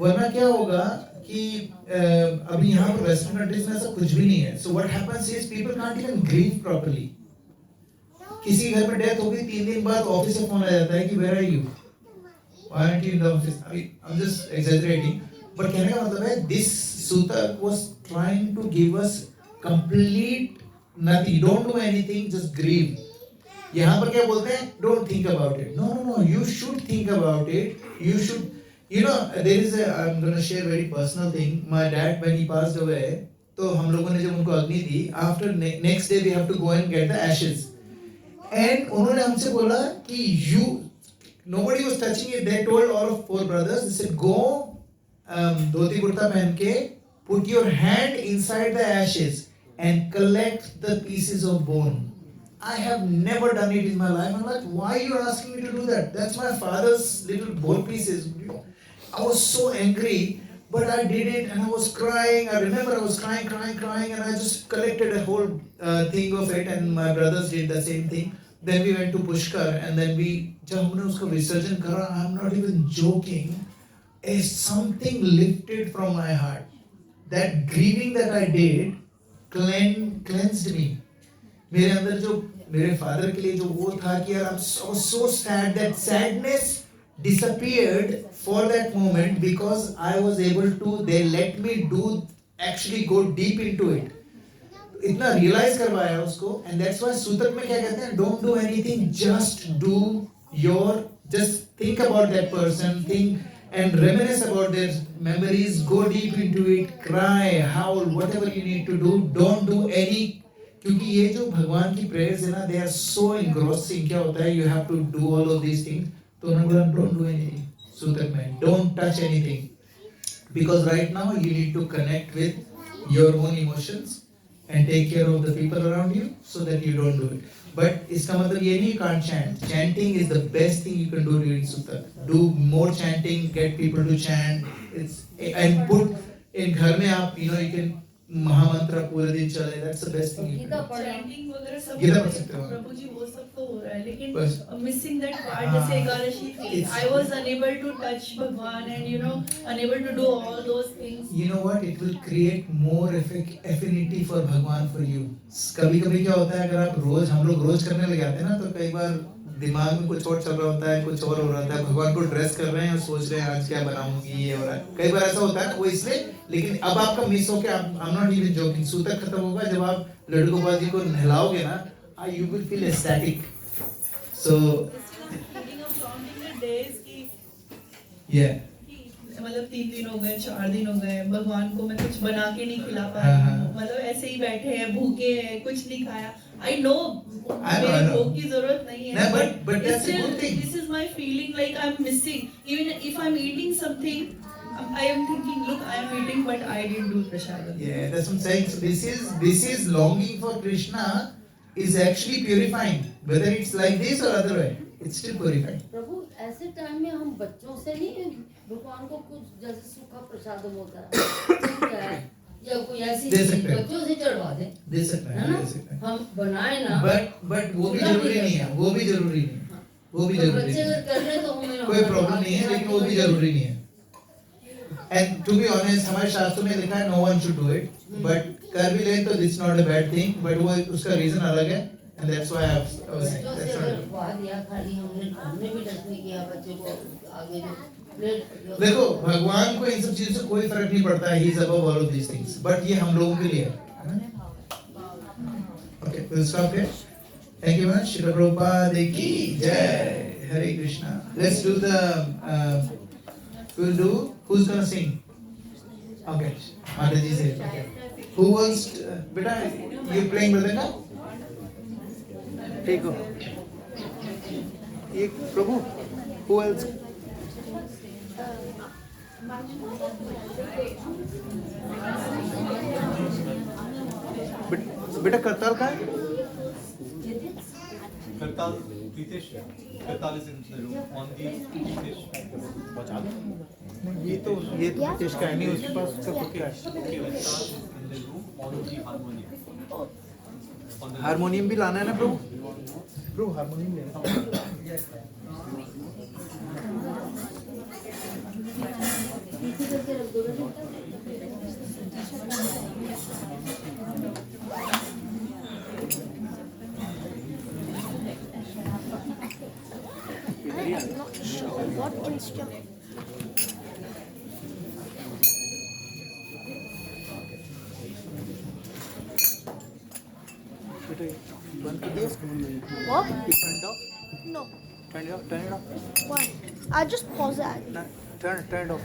वरना क्या होगा कि अभी यहाँ पर वेस्टर्न कंट्रीज में ऐसा कुछ भी नहीं है. So what happens is people can't even grieve properly. किसी घर में डेथ हो गई 3 दिन बाद ऑफिस से फोन आ जाता है कि where are you, why aren't you in the office? I'm just exaggerating, but कहने का मतलब है this Sutak was trying to give us complete nothing. Don't do anything, just grieve. यहाँ पर क्या बोलते हैं? Don't think about it. No. You should think about it. You should. You know, there is a. I'm gonna share a very personal thing. My dad, when he passed away, तो हम लोगों ने जब उनको अग्नि दी, after next day we have to go and get the ashes. And उन्होंने हमसे बोला कि you. Nobody was touching it. They told all of 4 brothers. They said, "Go, dhoti kurta पहन के, put your hand inside the ashes and collect the pieces of bone." I have never done it in my life. I'm like, why you are asking me to do that? That's my father's little bone pieces. I was so angry, but I did it and I was crying. I remember I was crying, and I just collected a whole thing of it. And my brothers did the same thing. Then we went to Pushkar, and then जब हमने उसका विसर्जन करा, I'm not even joking, something lifted from my heart. That grieving that I did cleansed me. मेरे अंदर जो मेरे father के लिए जो वो था कि यार I was so sad. That sadness disappeared for that moment because I was able to. They let me actually go deep into it. इतना रियलाइज करवाया उसको. एंड दैट्स व्हाई सूतक में क्या कहते हैं? Don't do anything, just do your, just think about that person, think and reminisce about their memories, go deep into it, cry, howl, whatever you need to do. Don't do any, क्योंकि ये जो भगवान की prayers है ना, they are so engrossing. क्या होता है? You have to do all of these things. तो उन्होंने बोला डोंट डू एनीथिंग सूतक में, don't touch anything, because right now you need to connect with your own emotions and take care of the people around you so that you don't do it. But इसका मतलब ये नहीं can't chant. Chanting is the best thing you can do during Sutak. Do more chanting, get people to chant. And put in घर में आप you can महामंत्र पूरे दिन चले. That's the best thing you can do. Chanting वगैरह सब गीता पढ़ सकते हो. प्रभु जी वो सब तो हो रहा है, लेकिन मिसिंग दैट पार्ट. जैसे एकादशी थी, I was unable to touch भगवान and unable to do all those things. You know what? It will create more affinity for भगवान for you. कभी-कभी क्या होता है, अगर आप हम लोग रोज करने लग जाते हैं ना, तो कई बार दिमाग में कुछ और चल रहा होता है, कुछ और हो रहा है. भगवान को ड्रेस कर रहे हैं और सोच रहे हैं आज क्या बनाऊंगी, ये हो रहा है. कई बार ऐसा होता है ना, वो इसलिए. लेकिन अब आपका मिस हो के, I am not even joking, सूतक खत्म होगा जब आप लड्डू गोपाल जी को नहलाओगे ना, you will feel ecstatic. So yeah, मतलब 3 दिन हो गए, 4 दिन हो गए, भगवान को मैं कुछ बना के नहीं खिला पा रही हूँ. मतलब ऐसे ही बैठे हैं, भूखे हैं, कुछ नहीं खाया. I know मेरे भोग की जरूरत नहीं है, but that's a good thing. This is my feeling, like I'm missing. Even if I'm eating something, I am thinking, look, I am eating, but I didn't do prasad. Yeah, that's what I'm saying. So this is longing for Krishna is actually purifying. Whether it's like this or other way, it's still purifying. प्रभु ऐसे time में हम बच्चों से नहीं भगवान को कुछ जैसे सूखा प्रसाद होता है या कोई ऐसी चीज बच्चों से चढ़वा दे. दे सकते हैं. हम बनाए ना. But वो भी जरूरी नहीं है. वो भी जरूरी नहीं. वो भी तो जरूरी बच्चे नहीं अगर कर रहे हैं तो हमें कोई प्रॉब्लम नहीं है, लेकिन वो भी जरूरी नहीं है. एंड टू बी ऑनेस्ट हमारे शास्त्रों में लिखा है no one should do it, but कर भी ले तो this not a bad thing, but वो उसका रीजन अलग है. And that's why I was saying बच्चों से दैट्स अगर नॉट. खवा दिया खाली हमने भी टच नहीं किया बच्चे को आगे जो प्लेट देखो भगवान को इन सब चीजों से कोई फर्क नहीं पड़ता है, he is above all of these things, but ये हम लोगों के लिए है. Okay we will stop here. Thank you much. Srila Prabhupada की जय. Hare Krishna. Let's do the we'll do who's gonna sing. Okay, Mataji said. Okay. Who wants beta you playing Mridanga? ठीक हो. एक प्रभु. Who else? बेटा करताल का है? Kartal, Pritesh, Kartal is in the room on the Pritesh. ये तो टेस्ट का है नहीं, उसके पास उसका खुद का है. Okay, Kartal is in the room on the harmonium. Harmonium भी लाना है ना प्रभु? प्रभु हारमोनियम लेना. I'm not sure what instrument. बंद कर दिया? What? You turned off? No. Turn it off. Why? I just pause it. Turn it off.